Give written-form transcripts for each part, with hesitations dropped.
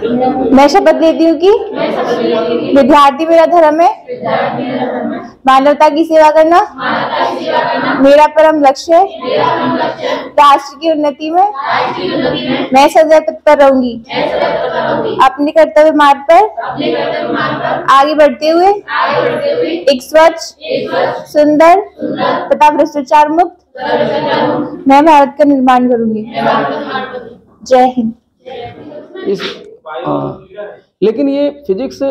मैं शपथ लेती हूँ कि विद्यार्थी मेरा धर्म है, मानवता की सेवा करना मेरा परम लक्ष्य है, राष्ट्र की उन्नति में मैं सदैव तत्पर रहूंगी। अपने कर्तव्य मार्ग पर आगे बढ़ते हुए एक स्वच्छ, सुंदर तथा भ्रष्टाचार मुक्त मैं भारत का निर्माण करूंगी। जय हिंद। लेकिन ये फिजिक्स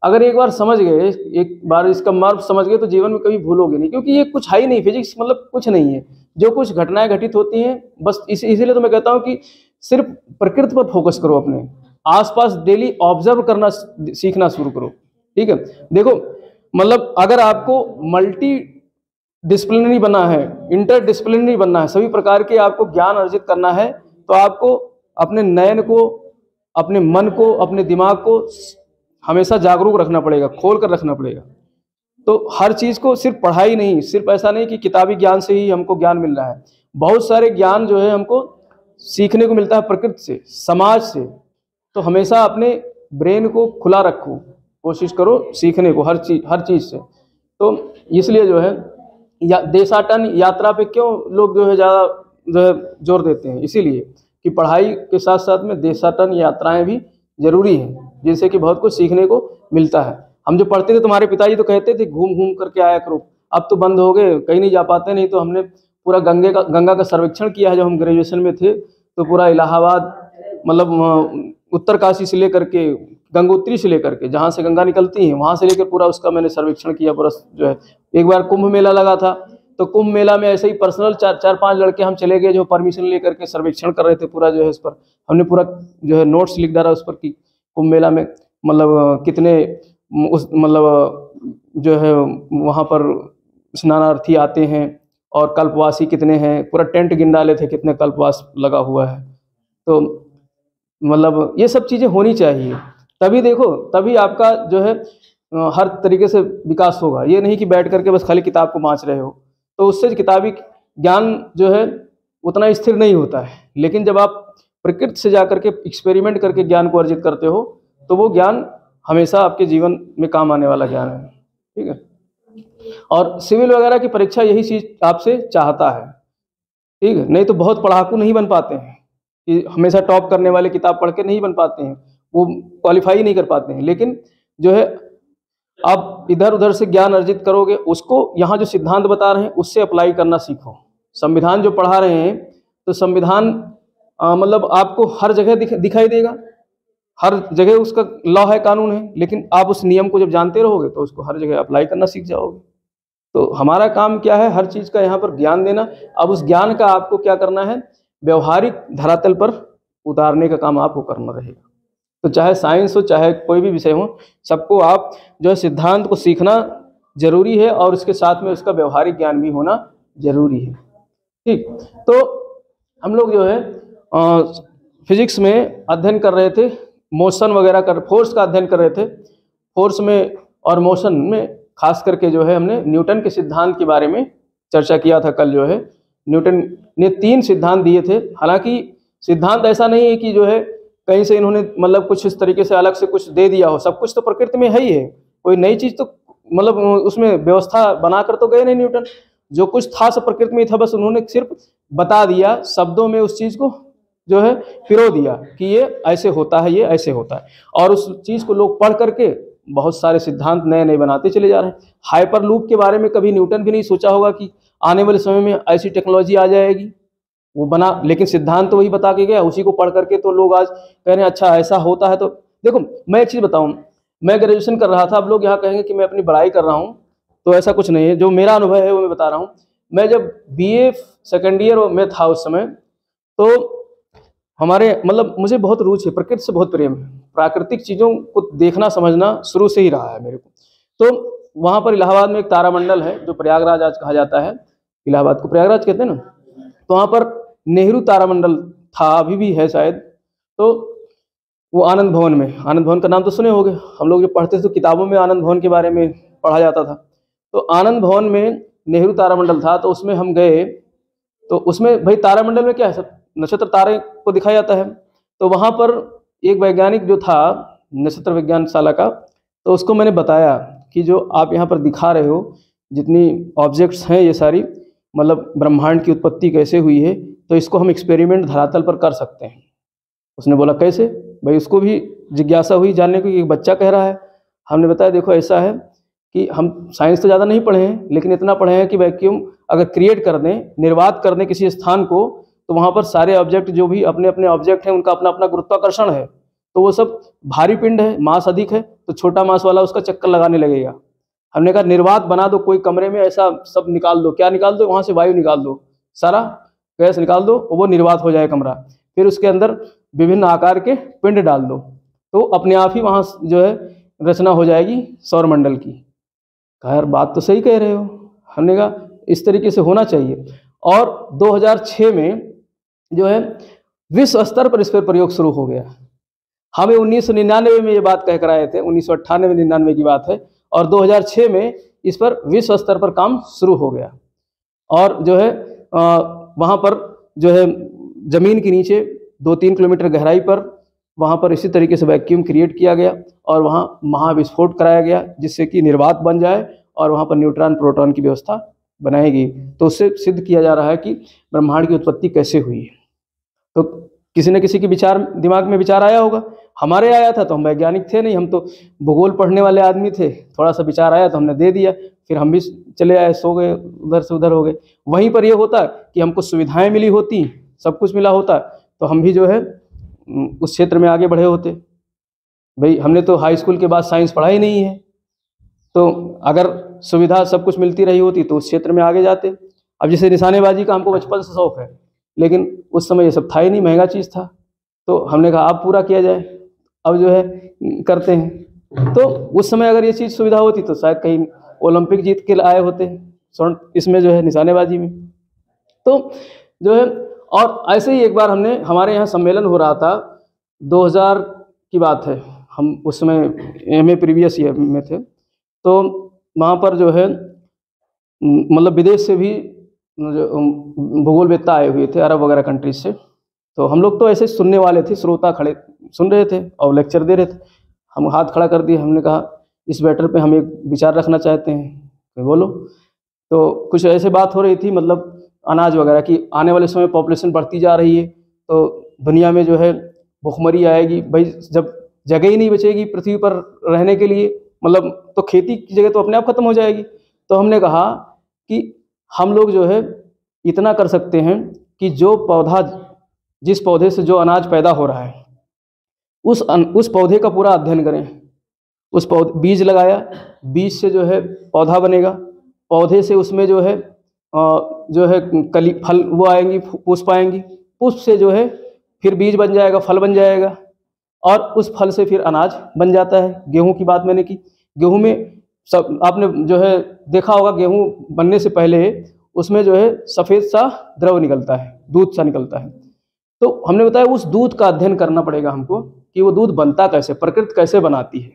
अगर एक बार समझ गए, एक बार इसका मर्म समझ गए तो जीवन में कभी भूलोगे नहीं, क्योंकि ये कुछ है ही नहीं। फिजिक्स मतलब कुछ नहीं है, जो कुछ घटनाएं घटित होती हैं बस इसीलिए तो मैं कहता हूँ कि सिर्फ प्रकृति पर फोकस करो, अपने आसपास डेली ऑब्जर्व करना सीखना शुरू करो। ठीक है, देखो मतलब अगर आपको मल्टी डिसिप्लिनरी बनना है, इंटर डिसिप्लिनरी बनना है, सभी प्रकार के आपको ज्ञान अर्जित करना है, तो आपको अपने नयन को, अपने मन को, अपने दिमाग को हमेशा जागरूक रखना पड़ेगा, खोल कर रखना पड़ेगा। तो हर चीज़ को सिर्फ पढ़ाई नहीं, सिर्फ ऐसा नहीं कि किताबी ज्ञान से ही हमको ज्ञान मिल रहा है। बहुत सारे ज्ञान जो है हमको सीखने को मिलता है प्रकृति से, समाज से। तो हमेशा अपने ब्रेन को खुला रखो, कोशिश करो सीखने को हर चीज़ से। तो इसलिए जो है देशाटन यात्रा पे क्यों लोग जो है ज़्यादा जो है जोर देते हैं, इसीलिए कि पढ़ाई के साथ साथ में देशाटन यात्राएं भी जरूरी हैं, जिनसे कि बहुत कुछ सीखने को मिलता है। हम जो पढ़ते थे, तुम्हारे पिताजी तो कहते थे घूम घूम करके आया करो, अब तो बंद हो गए, कहीं नहीं जा पाते। नहीं तो हमने पूरा गंगा का सर्वेक्षण किया है जब हम ग्रेजुएशन में थे, तो पूरा इलाहाबाद मतलब उत्तरकाशी से लेकर के गंगोत्री से लेकर के जहाँ से गंगा निकलती है वहाँ से लेकर पूरा उसका मैंने सर्वेक्षण किया पूरा जो है। एक बार कुंभ मेला लगा था, तो कुंभ मेला में ऐसे ही पर्सनल चार पांच लड़के हम चले गए जो परमिशन लेकर के सर्वेक्षण कर रहे थे पूरा जो है। उस पर हमने पूरा जो है नोट्स लिख डाला उस पर कि कुंभ मेला में मतलब कितने उस मतलब जो है वहाँ पर स्नानार्थी आते हैं और कल्पवासी कितने हैं, पूरा टेंट गिन डाले थे कितने कल्पवास लगा हुआ है। तो मतलब ये सब चीज़ें होनी चाहिए, तभी देखो तभी आपका जो है हर तरीके से विकास होगा। ये नहीं कि बैठ करके बस खाली किताब को बाँच रहे हो, तो उससे किताबी ज्ञान जो है उतना स्थिर नहीं होता है। लेकिन जब आप प्रकृति से जा करके एक्सपेरिमेंट करके ज्ञान को अर्जित करते हो, तो वो ज्ञान हमेशा आपके जीवन में काम आने वाला ज्ञान है। ठीक है, और सिविल वगैरह की परीक्षा यही चीज़ आपसे चाहता है। ठीक है, नहीं तो बहुत पढ़ाकू नहीं बन पाते हैं कि हमेशा टॉप करने वाले किताब पढ़ के नहीं बन पाते हैं, वो क्वालिफाई नहीं कर पाते हैं। लेकिन जो है आप इधर उधर से ज्ञान अर्जित करोगे, उसको यहाँ जो सिद्धांत बता रहे हैं उससे अप्लाई करना सीखो। संविधान जो पढ़ा रहे हैं, तो संविधान मतलब आपको हर जगह दिखाई देगा, हर जगह उसका लॉ है, कानून है, लेकिन आप उस नियम को जब जानते रहोगे तो उसको हर जगह अप्लाई करना सीख जाओगे। तो हमारा काम क्या है, हर चीज़ का यहाँ पर ज्ञान देना। अब उस ज्ञान का आपको क्या करना है, व्यवहारिक धरातल पर उतारने का काम आपको करना रहेगा। तो चाहे साइंस हो चाहे कोई भी विषय हो, सबको आप जो है सिद्धांत को सीखना जरूरी है और उसके साथ में उसका व्यवहारिक ज्ञान भी होना जरूरी है। ठीक, तो हम लोग जो है फिजिक्स में अध्ययन कर रहे थे, मोशन वगैरह फोर्स का अध्ययन कर रहे थे। फोर्स में और मोशन में खास करके जो है हमने न्यूटन के सिद्धांत के बारे में चर्चा किया था। कल जो है न्यूटन ने 3 सिद्धांत दिए थे। हालांकि सिद्धांत ऐसा नहीं है कि जो है कहीं से इन्होंने मतलब कुछ इस तरीके से अलग से कुछ दे दिया हो, सब कुछ तो प्रकृति में है ही है, कोई नई चीज़ तो मतलब उसमें व्यवस्था बनाकर तो गए नहीं न्यूटन। जो कुछ था सब प्रकृति में था, बस उन्होंने सिर्फ बता दिया, शब्दों में उस चीज़ को जो है पिरो दिया कि ये ऐसे होता है, ये ऐसे होता है, और उस चीज़ को लोग पढ़ करके बहुत सारे सिद्धांत नए नए बनाते चले जा रहे हैं। हाइपर लूप के बारे में कभी न्यूटन भी नहीं सोचा होगा कि आने वाले समय में ऐसी टेक्नोलॉजी आ जाएगी, वो बना, लेकिन सिद्धांत तो वही बता के गया, उसी को पढ़ करके तो लोग आज कह रहे हैं अच्छा ऐसा होता है। तो देखो मैं एक चीज़ बताऊं, मैं ग्रेजुएशन कर रहा था, अब लोग यहाँ कहेंगे कि मैं अपनी पढ़ाई कर रहा हूँ, तो ऐसा कुछ नहीं है। जो मेरा अनुभव है वो मैं बता रहा हूँ। मैं जब BA सेकेंड ईयर में था उस समय, तो हमारे मतलब मुझे बहुत रुचि है, प्रकृति से बहुत प्रेम है, प्राकृतिक चीज़ों को देखना समझना शुरू से ही रहा है मेरे को। तो वहाँ पर इलाहाबाद में एक तारामंडल है जो प्रयागराज आज कहा जाता है, इलाहाबाद को प्रयागराज कहते हैं ना, तो वहाँ पर नेहरू तारामंडल था, अभी भी है शायद। तो वो आनंद भवन में, आनंद भवन का नाम तो सुने होंगे, हम लोग जब पढ़ते थे तो किताबों में आनंद भवन के बारे में पढ़ा जाता था। तो आनंद भवन में नेहरू तारामंडल था, तो उसमें हम गए, तो उसमें भाई तारामंडल में क्या है, सब नक्षत्र तारे को दिखाया जाता है। तो वहाँ पर एक वैज्ञानिक जो था नक्षत्र विज्ञानशाला का, तो उसको मैंने बताया कि जो आप यहाँ पर दिखा रहे हो जितनी ऑब्जेक्ट्स हैं ये सारी, मतलब ब्रह्मांड की उत्पत्ति कैसे हुई है, तो इसको हम एक्सपेरिमेंट धरातल पर कर सकते हैं। उसने बोला कैसे? भाई उसको भी जिज्ञासा हुई जानने को कि एक बच्चा कह रहा है। हमने बताया देखो ऐसा है कि हम साइंस तो ज़्यादा नहीं पढ़े हैं, लेकिन इतना पढ़े हैं कि वैक्यूम अगर क्रिएट कर दें, निर्वात कर दें किसी स्थान को, तो वहाँ पर सारे ऑब्जेक्ट जो भी अपने अपने ऑब्जेक्ट हैं उनका अपना अपना गुरुत्वाकर्षण है, तो वो सब भारी पिंड है, मास अधिक है, तो छोटा मास वाला उसका चक्कर लगाने लगेगा। हमने कहा निर्वात बना दो, कोई कमरे में ऐसा सब निकाल दो, क्या निकाल दो, वहाँ से वायु निकाल दो, सारा गैस निकाल दो, वो निर्वात हो जाए कमरा। फिर उसके अंदर विभिन्न आकार के पिंड डाल दो, तो अपने आप ही वहाँ जो है रचना हो जाएगी सौरमंडल की। कहा यार बात तो सही कह रहे हो। हमने कहा इस तरीके से होना चाहिए। और 2006 में जो है विश्व स्तर पर इस पर प्रयोग शुरू हो गया। हमें 1999 में ये बात कह कर आए थे, 1998-99 की बात है, और 2006 में इस पर विश्व स्तर पर काम शुरू हो गया। और जो है वहाँ पर जो है ज़मीन के नीचे 2-3 किलोमीटर गहराई पर वहाँ पर इसी तरीके से वैक्यूम क्रिएट किया गया और वहाँ महाविस्फोट कराया गया, जिससे कि निर्वात बन जाए और वहाँ पर न्यूट्रॉन प्रोटॉन की व्यवस्था बनाई गई। तो उससे सिद्ध किया जा रहा है कि ब्रह्मांड की उत्पत्ति कैसे हुई है। तो किसी न किसी के दिमाग में विचार आया होगा। हमारे आया था तो हम वैज्ञानिक थे नहीं, हम तो भूगोल पढ़ने वाले आदमी थे। थोड़ा सा विचार आया तो हमने दे दिया, फिर हम भी चले आए, सो गए, उधर से उधर हो गए। वहीं पर यह होता कि हमको सुविधाएं मिली होती, सब कुछ मिला होता, तो हम भी जो है उस क्षेत्र में आगे बढ़े होते। भाई हमने तो हाई स्कूल के बाद साइंस पढ़ा ही नहीं है, तो अगर सुविधा सब कुछ मिलती रही होती तो उस क्षेत्र में आगे जाते। अब जैसे निशानेबाजी का हमको बचपन से शौक है, लेकिन उस समय ये सब था ही नहीं, महंगा चीज़ था। तो हमने कहा अब पूरा किया जाए, अब जो है करते हैं। तो उस समय अगर ये चीज़ सुविधा होती तो शायद कहीं ओलंपिक जीत के आए होते स्वर्ण, इसमें जो है निशानेबाजी में। तो जो है और ऐसे ही एक बार हमारे यहाँ सम्मेलन हो रहा था, 2000 की बात है, हम उस समय MA प्रीवियस ईयर में थे। तो वहाँ पर जो है मतलब विदेश से भी भूगोलवेत्ता आए हुए थे, अरब वगैरह कंट्रीज से। तो हम लोग तो ऐसे सुनने वाले थे, श्रोता खड़े सुन रहे थे और लेक्चर दे रहे थे। हम हाथ खड़ा कर दिए, हमने कहा इस मैटर पे हम एक विचार रखना चाहते हैं। बोलो। तो कुछ ऐसे बात हो रही थी, मतलब अनाज वगैरह की, आने वाले समय पॉपुलेशन बढ़ती जा रही है तो दुनिया में जो है भुखमरी आएगी। भाई जब जगह ही नहीं बचेगी पृथ्वी पर रहने के लिए, मतलब तो खेती की जगह तो अपने आप खत्म हो जाएगी। तो हमने कहा कि हम लोग जो है इतना कर सकते हैं कि जिस पौधे से जो अनाज पैदा हो रहा है उस पौधे का पूरा अध्ययन करें। उस पौधे बीज लगाया, बीज से जो है पौधा बनेगा, पौधे से उसमें जो है कली फल वो आएंगी, पुष्प आएंगी, पुष्प से जो है फिर बीज बन जाएगा, फल बन जाएगा, और उस फल से फिर अनाज बन जाता है। गेहूं की बात मैंने की, गेहूं में सब आपने जो है देखा होगा, गेहूं बनने से पहले उसमें जो है सफ़ेद सा द्रव निकलता है, दूध सा निकलता है। तो हमने बताया उस दूध का अध्ययन करना पड़ेगा हमको कि वो दूध बनता कैसे, प्रकृति कैसे बनाती है।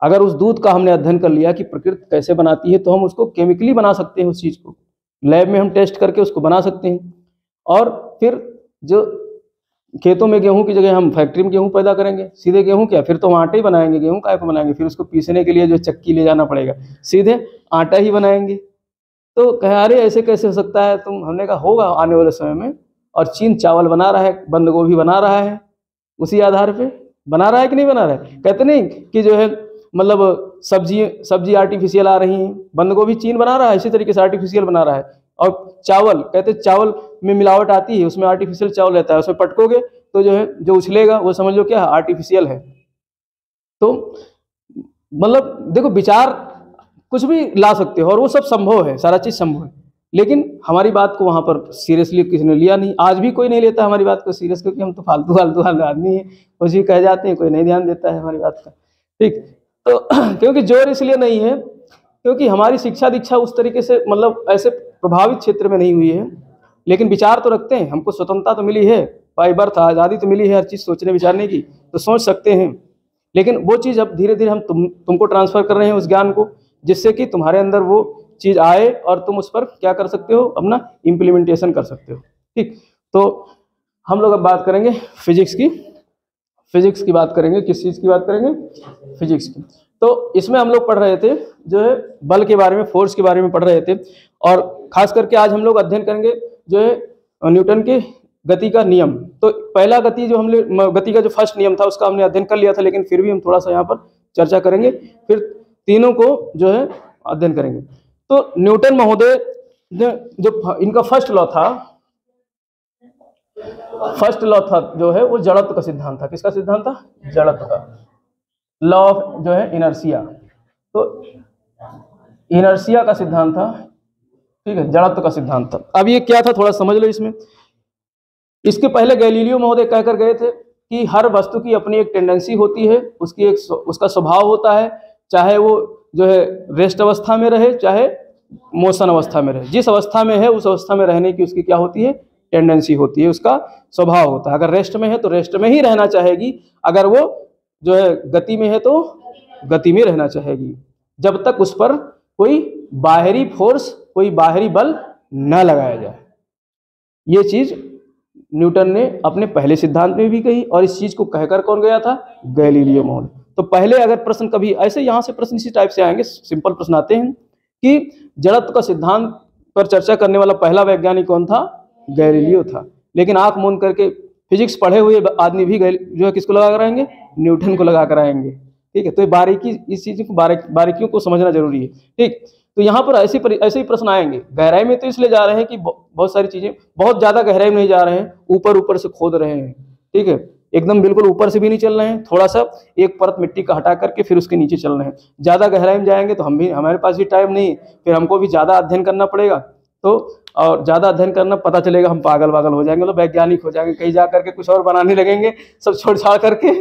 अगर उस दूध का हमने अध्ययन कर लिया कि प्रकृति कैसे बनाती है, तो हम उसको केमिकली बना सकते हैं, उस चीज़ को लैब में हम टेस्ट करके उसको बना सकते हैं। और फिर जो खेतों में गेहूं की जगह हम फैक्ट्री में गेहूं पैदा करेंगे, सीधे गेहूं क्या, फिर तो हम आटा ही बनाएंगे, गेहूं काय को बनाएंगे, फिर उसको पीसने के लिए जो चक्की ले जाना पड़ेगा, सीधे आटा ही बनाएंगे। तो कहे अरे ऐसे कैसे हो सकता है हमने कहा होगा आने वाले समय में। और चीन चावल बना रहा है, बंद गोभी बना रहा है, उसी आधार पे बना रहा है कि नहीं बना रहा है। कहते नहीं कि जो है मतलब सब्जी आर्टिफिशियल आ रही हैं, बंद गोभी चीन बना रहा है, इसी तरीके से आर्टिफिशियल बना रहा है। और चावल कहते चावल में मिलावट आती है, उसमें आर्टिफिशियल चावल रहता है, उसमें पटकोगे तो जो है जो उछलेगा वो समझ लो क्या आर्टिफिशियल है। तो मतलब देखो विचार कुछ भी ला सकते हो और वो सब संभव है, सारा चीज़ संभव है। लेकिन हमारी बात को वहाँ पर सीरियसली किसी ने लिया नहीं, आज भी कोई नहीं लेता हमारी बात को सीरियस, क्योंकि हम तो फालतू आदमी हैं, कुछ भी कह जाते हैं, कोई नहीं ध्यान देता है हमारी बात का। ठीक, तो क्योंकि जोर इसलिए नहीं है क्योंकि हमारी शिक्षा दीक्षा उस तरीके से मतलब ऐसे प्रभावित क्षेत्र में नहीं हुई है। लेकिन विचार तो रखते हैं, हमको स्वतंत्रता तो मिली है, बाय बर्थ आज़ादी तो मिली है हर चीज़ सोचने विचारने की, तो सोच सकते हैं। लेकिन वो चीज़ अब धीरे धीरे हम तुमको ट्रांसफ़र कर रहे हैं उस ज्ञान को, जिससे कि तुम्हारे अंदर वो चीज़ आए और तुम उस पर क्या कर सकते हो, अपना इम्प्लीमेंटेशन कर सकते हो। ठीक, तो हम लोग अब बात करेंगे फिजिक्स की। फिजिक्स की बात करेंगे। किस चीज़ की बात करेंगे? फिजिक्स की। तो इसमें हम लोग पढ़ रहे थे जो है बल के बारे में, फोर्स के बारे में पढ़ रहे थे, और खास करके आज हम लोग अध्ययन करेंगे जो है न्यूटन के गति का नियम। तो पहला गति जो हमने गति का जो फर्स्ट नियम था उसका हमने अध्ययन कर लिया था, लेकिन फिर भी हम थोड़ा सा यहाँ पर चर्चा करेंगे, फिर तीनों को जो है अध्ययन करेंगे। तो न्यूटन महोदय जो इनका फर्स्ट लॉ था जो है वो जड़त्व का सिद्धांत था। किसका सिद्धांत था? जड़त्व का, लॉ ऑफ जो है इनर्शिया। तो इनर्शिया का सिद्धांत था, ठीक है, जड़त्व का सिद्धांत था। अब ये क्या था थोड़ा समझ लो इसमें। इसके पहले गैलीलियो महोदय कहकर गए थे कि हर वस्तु की अपनी एक टेंडेंसी होती है, उसका स्वभाव होता है, चाहे वो जो है रेस्ट अवस्था में रहे चाहे मोशन अवस्था में रहे। जिस अवस्था में है उस अवस्था में रहने की उसकी क्या होती है? टेंडेंसी होती है, उसका स्वभाव होता है। अगर रेस्ट में है तो रेस्ट में ही रहना चाहेगी, अगर वो जो है गति में है तो गति में रहना चाहेगी, जब तक उस पर कोई बाहरी फोर्स, कोई बाहरी बल न लगाया जाए। ये चीज न्यूटन ने अपने पहले सिद्धांत में भी कही, और इस चीज को कहकर कौन गया था? गैलीलियो महोदय। तो पहले अगर प्रश्न कभी ऐसे यहाँ से प्रश्न इसी टाइप से आएंगे, सिंपल प्रश्न आते हैं कि जड़त्व का सिद्धांत पर चर्चा करने वाला पहला वैज्ञानिक कौन था? गैलीलियो था। लेकिन आंख मूंद करके फिजिक्स पढ़े हुए आदमी भी जो है किसको लगा कर आएंगे? न्यूटन को लगा कर आएंगे। ठीक है, तो बारीकी, इस चीज को बारीकियों को समझना जरूरी है। ठीक, तो यहाँ पर ऐसे ही प्रश्न आएंगे। गहराई में तो इसलिए जा रहे हैं कि बहुत सारी चीजें, बहुत ज्यादा गहराई में नहीं जा रहे हैं, ऊपर से खोद रहे हैं। ठीक है, एकदम बिल्कुल ऊपर से भी नहीं चल रहे हैं, थोड़ा सा एक परत मिट्टी का हटा करके फिर उसके नीचे चल रहे हैं। ज्यादा गहराई में जाएंगे तो हमारे पास भी टाइम नहीं, फिर हमको भी ज्यादा अध्ययन करना पड़ेगा। तो और ज्यादा अध्ययन करना, पता चलेगा हम पागल हो जाएंगे, मतलब वैज्ञानिक हो जाएंगे, कहीं जा करके कुछ और बनाने लगेंगे सब छोड़ छाड़ करके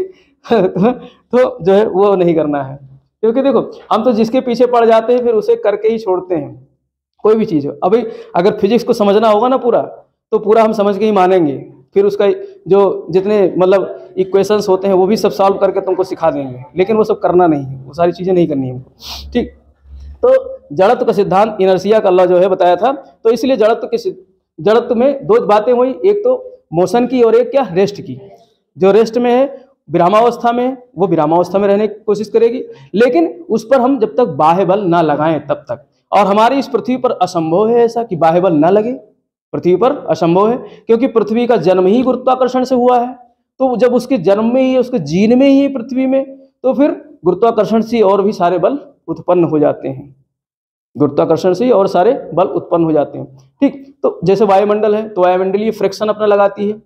तो जो है वो नहीं करना है। क्योंकि देखो, हम तो जिसके पीछे पड़ जाते हैं फिर उसे करके ही छोड़ते हैं, कोई भी चीज हो। अभी अगर फिजिक्स को समझना होगा ना पूरा, तो पूरा हम समझ के ही मानेंगे, फिर उसका जो जितने मतलब इक्वेशंस होते हैं वो भी सब सॉल्व करके तुमको सिखा देंगे, लेकिन वो सब करना नहीं है, वो सारी चीजें नहीं करनी है हमको। ठीक, तो जड़त्व का सिद्धांत, इनर्शिया का लॉ जो है बताया था। तो इसलिए जड़त्व में दो बातें हुई, एक तो मोशन की और एक क्या? रेस्ट की। जो रेस्ट में है, विरामावस्था में, वो विरामावस्था में रहने की कोशिश करेगी, लेकिन उस पर हम जब तक बाह्य बल ना लगाएं तब तक। और हमारी इस पृथ्वी पर असंभव है ऐसा कि बाह्य बल ना लगे, पृथ्वी पर असंभव है, क्योंकि पृथ्वी का जन्म ही गुरुत्वाकर्षण से हुआ है। तो जब उसके जन्म में ही, उसके जीन में ही पृथ्वी में, तो फिर गुरुत्वाकर्षण से और भी सारे बल उत्पन्न हो जाते हैं, गुरुत्वाकर्षण से और सारे बल उत्पन्न हो जाते हैं। ठीक, तो जैसे वायुमंडल है तो वायुमंडलीय फ्रिक्शन अपना लगाती है,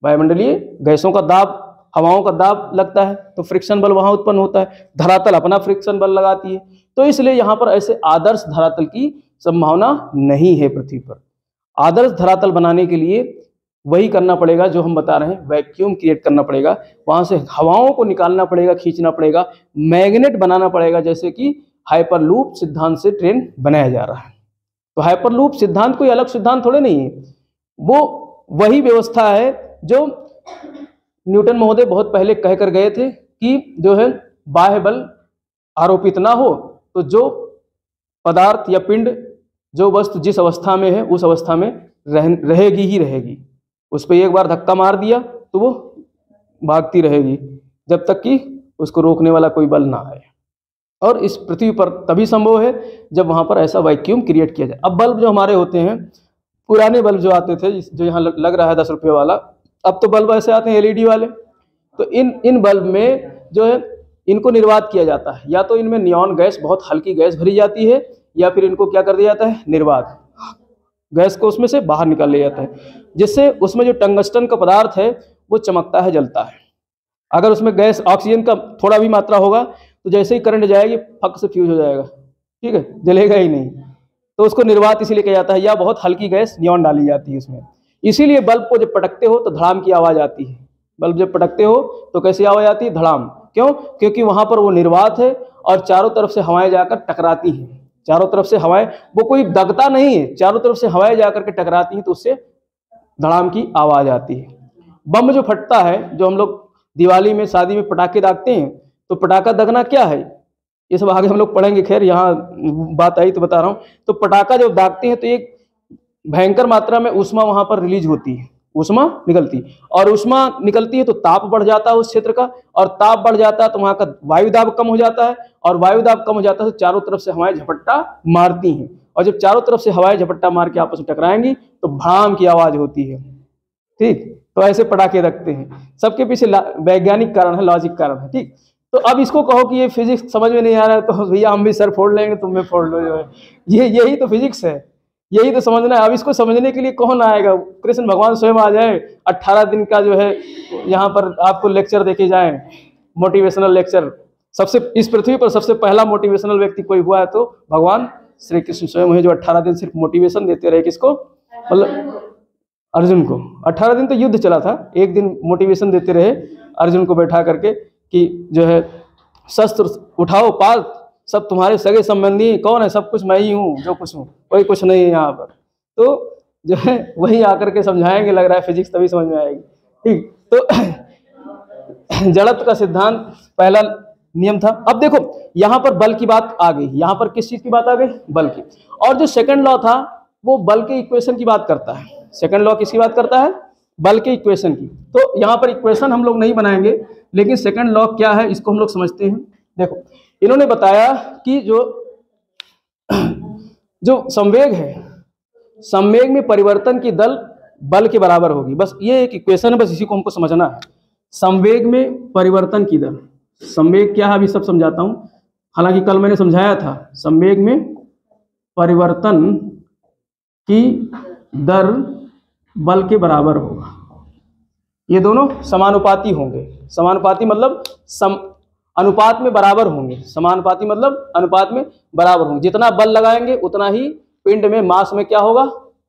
वायुमंडलीय गैसों का दाब, हवाओं का दाब लगता है, तो फ्रिक्शन बल वहां उत्पन्न होता है। धरातल अपना फ्रिक्शन बल लगाती है। तो इसलिए यहाँ पर ऐसे आदर्श धरातल की संभावना नहीं है पृथ्वी पर। आदर्श धरातल बनाने के लिए वही करना पड़ेगा जो हम बता रहे हैं, वैक्यूम क्रिएट करना पड़ेगा, वहां से हवाओं को निकालना पड़ेगा, खींचना पड़ेगा, मैग्नेट बनाना पड़ेगा, जैसे कि हाइपरलूप सिद्धांत से ट्रेन बनाया जा रहा है। तो हाइपरलूप सिद्धांत कोई अलग सिद्धांत थोड़े नहीं है, वो वही व्यवस्था है जो न्यूटन महोदय बहुत पहले कह कर गए थे कि जो है बाह्य बल आरोपित ना हो तो जो पदार्थ या पिंड, जो वस्तु जिस अवस्था में है उस अवस्था में रहेगी ही रहेगी। उस पर एक बार धक्का मार दिया तो वो भागती रहेगी जब तक कि उसको रोकने वाला कोई बल ना आए। और इस पृथ्वी पर तभी संभव है जब वहां पर ऐसा वैक्यूम क्रिएट किया जाए। अब बल्ब जो हमारे होते हैं, पुराने बल्ब जो आते थे, जो यहाँ लग रहा है 10 रुपये वाला, अब तो बल्ब ऐसे आते हैं एलईडी वाले। तो इन बल्ब में जो है इनको निर्वात किया जाता है, या तो इनमें नियॉन गैस, बहुत हल्की गैस भरी जाती है, या फिर इनको क्या कर दिया जाता है, निर्वात, गैस को उसमें से बाहर निकाल लिया जाता है, जिससे उसमें जो टंगस्टन का पदार्थ है वो चमकता है, जलता है। अगर उसमें गैस ऑक्सीजन का थोड़ा भी मात्रा होगा तो जैसे ही करंट जाएगी फक से फ्यूज हो जाएगा, ठीक है, जलेगा ही नहीं। तो उसको निर्वात इसीलिए कहा जाता है, या बहुत हल्की गैस नियॉन डाली जाती है उसमें। इसीलिए बल्ब को जब पटकते हो तो धड़ाम की आवाज आती है। बल्ब जब पटकते हो तो कैसी आवाज आती है, धड़ाम। क्यों? क्योंकि वहां पर वो निर्वात है और चारों तरफ से हवाएं जाकर टकराती हैं, चारों तरफ से हवाएं, वो कोई दगता नहीं है, चारों तरफ से हवाएं जाकर के टकराती हैं, तो उससे धड़ाम की आवाज आती है। बम जो फटता है, जो हम लोग दिवाली में, शादी में पटाखे दागते हैं, तो पटाखा दगना क्या है, ये सब आगे हम लोग पढ़ेंगे, खैर यहाँ बात आई तो बता रहा हूँ। तो पटाखा जब दागते हैं तो एक भयंकर मात्रा में ऊष्मा वहां पर रिलीज होती है, ऊष्मा निकलती, और ऊष्मा निकलती है तो ताप बढ़ जाता है उस क्षेत्र का, और ताप बढ़ जाता है तो वहां का वायु दाब कम हो जाता है, और वायु दाब कम हो जाता है तो चारों तरफ से हवाएं झपट्टा मारती हैं, और जब चारों तरफ से हवाएं झपट्टा मार के आपस में टकराएंगी तो भाम की आवाज होती है। ठीक, तो ऐसे पटाखे रखते हैं, सबके पीछे वैज्ञानिक कारण है, लॉजिक कारण है। ठीक, तो अब इसको कहो कि ये फिजिक्स समझ में नहीं आ रहा है, तो भैया हम भी सर फोड़ लेंगे, तुम भी फोड़ लो, जो है यही तो फिजिक्स है, यही तो समझना है। अब इसको समझने के लिए कौन आएगा? कृष्ण भगवान स्वयं आ जाए, 18 दिन का जो है यहाँ पर आपको लेक्चर देके जाए, मोटिवेशनल लेक्चर। सबसे इस पृथ्वी पर सबसे पहला मोटिवेशनल व्यक्ति कोई हुआ है तो भगवान श्री कृष्ण स्वयं है, जो 18 दिन सिर्फ मोटिवेशन देते रहे। किसको? मतलब अर्जुन को। 18 दिन तो युद्ध चला था, एक दिन मोटिवेशन देते रहे अर्जुन को बैठा करके कि जो है शस्त्र उठाओ, पाल, सब तुम्हारे सगे संबंधी, कौन है? सब कुछ मैं ही हूँ, जो कुछ हूँ, कोई कुछ नहीं है यहाँ पर। तो जो है वही आकर के समझाएंगे, लग रहा है फिजिक्स तभी समझ में आएगी। ठीक, तो जड़त्व का सिद्धांत पहला नियम था। अब देखो यहाँ पर बल की बात आ गई, यहाँ पर किस चीज की बात आ गई? बल की। और जो सेकंड लॉ था वो बल के इक्वेशन की बात करता है। सेकंड लॉ किसकी बात करता है? बल के इक्वेशन की। तो यहाँ पर इक्वेशन हम लोग नहीं बनाएंगे, लेकिन सेकंड लॉ क्या है इसको हम लोग समझते हैं। देखो, इन्होंने बताया कि जो संवेग है, संवेग में परिवर्तन की दर बल के बराबर होगी। बस ये एक इक्वेशन है, बस इसी को हमको समझना है। संवेग में परिवर्तन की दर, संवेग क्या है अभी सब समझाता हूं, हालांकि कल मैंने समझाया था। संवेग में परिवर्तन की दर बल के बराबर होगा। ये दोनों समानुपाती होंगे। समानुपाती मतलब अनुपात में बराबर होंगे। समानुपाती मतलब अनुपात में बराबर होंगे। जितना बल लगाएंगे उतना ही पिंड में, मास में क्या होगा?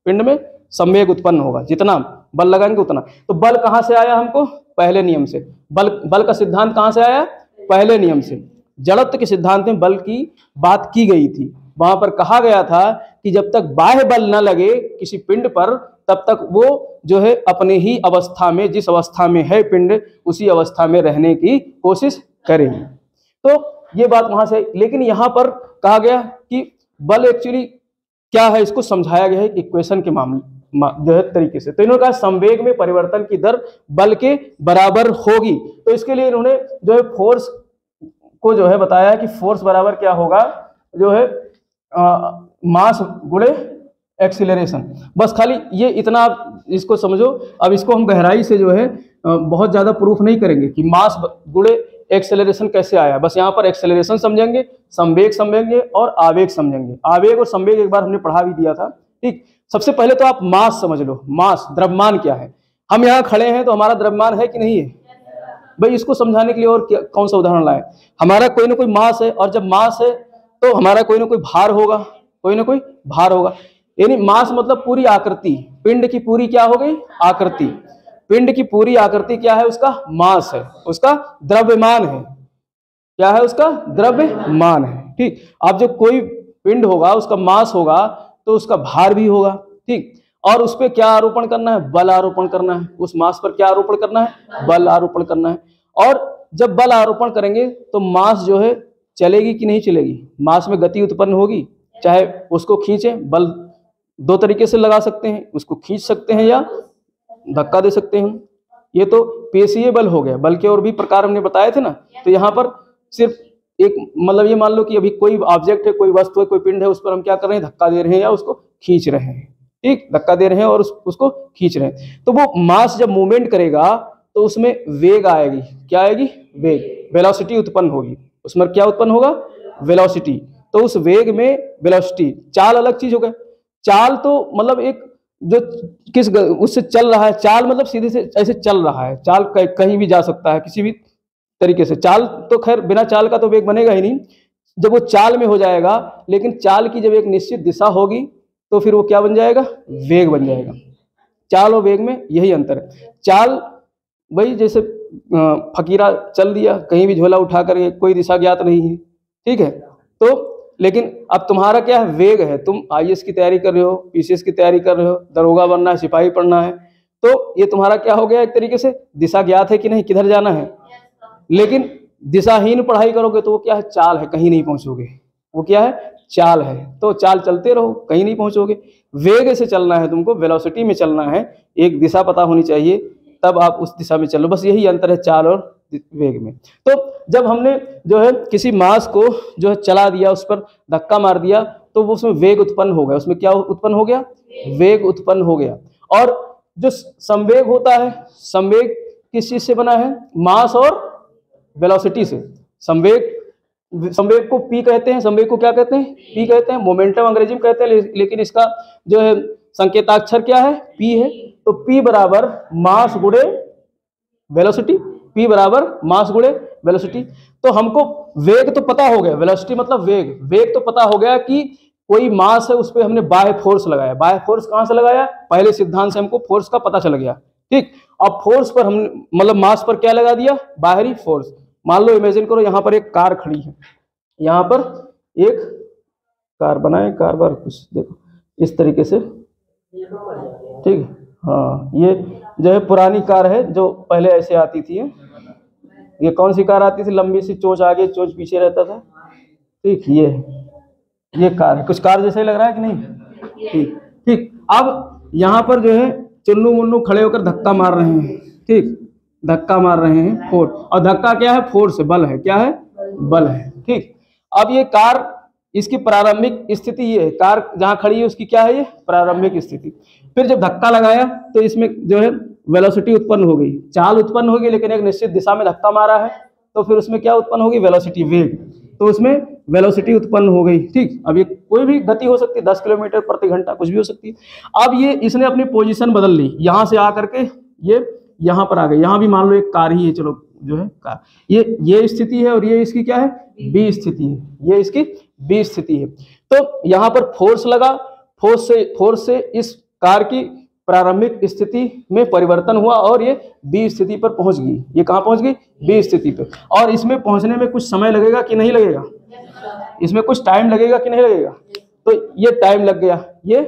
पिंड में संवेग उत्पन्न होगा। जितना बल लगाएंगे उतना। तो बल कहाँ से आया हमको? पहले नियम से। बल का सिद्धांत कहाँ से आया? पहले नियम से। जड़त्व के सिद्धांत में बल की बात की गई थी। वहां पर कहा गया था कि जब तक बाह्य बल न लगे किसी पिंड पर, तब तक वो जो है अपने ही अवस्था में, जिस अवस्था में है पिंड, उसी अवस्था में रहने की कोशिश करेंगे। तो ये बात वहां से। लेकिन यहाँ पर कहा गया कि बल एक्चुअली क्या है, इसको समझाया गया है इक्वेशन के मामले जो है तरीके से। तो इन्होंने कहा संवेग में परिवर्तन की दर बल के बराबर होगी। तो इसके लिए इन्होंने जो है फोर्स को जो है बताया कि फोर्स बराबर क्या होगा, जो है मास गुणे एक्सीलरेशन। बस खाली ये इतना इसको समझो। अब इसको हम गहराई से जो है बहुत ज्यादा प्रूफ नहीं करेंगे कि मास गुणे एक्सेलरेशन कैसे आया। बस यहाँ पर एक्सेलरेशन समझेंगे, संवेग समझेंगे और आवेग समझेंगे। आवेग और संवेग एक बार हमने पढ़ा भी दिया था। ठीक, सबसे पहले तो आप मास समझ लो। मास, द्रव्यमान क्या है। हम यहाँ खड़े हैं तो हमारा द्रव्यमान है कि नहीं है भाई? इसको समझाने के लिए और कौन सा उदाहरण लाए? हमारा कोई ना कोई मास है, और जब मास है तो हमारा कोई ना कोई भार होगा, कोई ना कोई भार होगा। यानी मास मतलब पूरी आकृति, पिंड की पूरी क्या हो गई? आकृति। पिंड की पूरी आकृति क्या है? उसका मास है, उसका द्रव्यमान है। क्या है? उसका द्रव्यमान है। ठीक, अब जो कोई पिंड होगा उसका मास होगा तो उसका भार भी होगा। ठीक, और उस पर क्या आरोपण करना है? बल आरोपण करना है। उस मास पर क्या आरोपण करना है? बल आरोपण करना है। और जब बल आरोपण करेंगे तो मास जो है चलेगी कि नहीं चलेगी? मास में गति उत्पन्न होगी। चाहे उसको खींचे, बल दो तरीके से लगा सकते हैं, उसको खींच सकते हैं या धक्का दे सकते हैं। ये तो पेशीय बल हो गया। बल के और भी प्रकार हमने बताए थे ना। तो यहाँ पर सिर्फ एक मतलब ये मान लो कि अभी कोई ऑब्जेक्ट है, कोई वस्तु है, कोई पिंड है, उस पर हम क्या कर रहे हैं? धक्का दे रहे हैं या उसको खींच रहे हैं। ठीक, धक्का दे रहे हैं और उसको खींच रहे हैं। तो वो मास जब मूवमेंट करेगा तो उसमें वेग आएगी। क्या आएगी? वेग, वेलोसिटी उत्पन्न होगी। उसमें क्या उत्पन्न होगा? वेलोसिटी। तो उस वेग में वेलोसिटी, चाल अलग चीज हो गया। चाल तो मतलब एक जो किस उससे चल रहा है, चाल मतलब सीधे से ऐसे चल रहा है। चाल कहीं भी जा सकता है किसी भी तरीके से। चाल तो खैर बिना चाल का तो वेग बनेगा ही नहीं, जब वो चाल में हो जाएगा। लेकिन चाल की जब एक निश्चित दिशा होगी तो फिर वो क्या बन जाएगा? वेग बन जाएगा। चाल और वेग में यही अंतर है। चाल भाई जैसे फकीरा चल दिया, कहीं भी झोला उठा करके, कोई दिशा ज्ञात नहीं है। ठीक है, तो लेकिन अब तुम्हारा क्या है? वेग है। तुम आईएएस की तैयारी कर रहे हो, पीसीएस की तैयारी कर रहे हो, दरोगा बनना है, सिपाही पढ़ना है, तो ये तुम्हारा क्या हो गया? एक तरीके से दिशा ज्ञात है कि नहीं, किधर जाना है। लेकिन दिशाहीन पढ़ाई करोगे तो वो क्या है? चाल है, कहीं नहीं पहुंचोगे। वो क्या है? चाल है, तो चाल चलते रहो, कहीं नहीं पहुंचोगे। वेग से चलना है तुमको, वेलोसिटी में चलना है, एक दिशा पता होनी चाहिए, तब आप उस दिशा में चलो। बस यही अंतर है चाल और वेग में। तो जब हमने जो है किसी मास को जो है चला दिया, उस पर धक्का मार दिया, तो वो उसमें वेग उत्पन्न हो गया। उसमें क्या उत्पन्न हो गया? वेग उत्पन्न हो गया। और जो संवेग होता है, संवेग किस चीज से बना है? मास और वेलोसिटी से। संवेग को पी कहते हैं। संवेग को क्या कहते हैं? पी कहते हैं। मोमेंटम अंग्रेजी में कहते हैं, लेकिन इसका जो है संकेताक्षर क्या है? पी है। तो पी बराबर मास गुणे वेलोसिटी, पी बराबर मास गुणे वेलोसिटी। तो हमको वेग तो पता हो गया, वेलोसिटी मतलब वेग, वेग तो पता हो गया कि कोई मास है, उस पर हमने बाह्य फोर्स लगाया। बाह्य फोर्स कहां से लगाया? पहले सिद्धांत से हमको फोर्स का पता चल गया, ठीक। अब फोर्स पर हम मतलब मास पर क्या लगा दिया? बाहरी फोर्स। मान लो, इमेजिन करो यहाँ पर एक कार खड़ी है, यहाँ पर एक कार बनाए, कार बार कुछ देखो इस तरीके से, ठीक है। हाँ, ये जो है पुरानी कार है, जो पहले ऐसे आती थी। ये कौन सी कार आती थी? लंबी सी, चोंच आगे चोंच पीछे रहता था, ठीक। ये कार है, कुछ कार जैसा ही लग रहा है कि नहीं? ठीक ठीक। अब यहाँ पर जो है चुन्नू मुन्नू खड़े होकर धक्का मार रहे हैं, ठीक, धक्का मार रहे हैं, फोर्स। और धक्का क्या है? फोर्स है, बल है। क्या है? बल है, ठीक। अब ये कार, इसकी प्रारंभिक स्थिति ये है, कार जहां खड़ी है उसकी क्या है? ये प्रारंभिक स्थिति। फिर जब धक्का लगाया तो इसमें जो है वेलोसिटी उत्पन्न हो गई, चाल उत्पन्न होगी, लेकिन एक निश्चित दिशा में धक्का मारा है, तो फिर उसमें क्या उत्पन्न होगी? वेलोसिटी, वेग। तो उसमें वेलोसिटी उत्पन्न हो गई, ठीक। अब ये कोई भी गति हो सकती है, 10 किलोमीटर प्रति घंटा, कुछ भी हो सकती है। अब ये इसने अपनी पोजीशन बदल ली, यहां से आकर के ये यहाँ पर आ गई। यहाँ भी मान लो एक कार ही है, चलो जो है कार, ये स्थिति है, और ये इसकी क्या है? बी स्थिति है, ये इसकी बी स्थिति है। तो यहाँ पर फोर्स लगा, फोर्स से इस कार की प्रारंभिक स्थिति में परिवर्तन हुआ, और ये बी स्थिति पर पहुंच गई। ये कहाँ पहुंच गई? बी स्थिति पे। और इसमें पहुंचने में कुछ समय लगेगा कि नहीं लगेगा? इसमें कुछ टाइम लगेगा कि नहीं लगेगा? तो ये टाइम लग गया, ये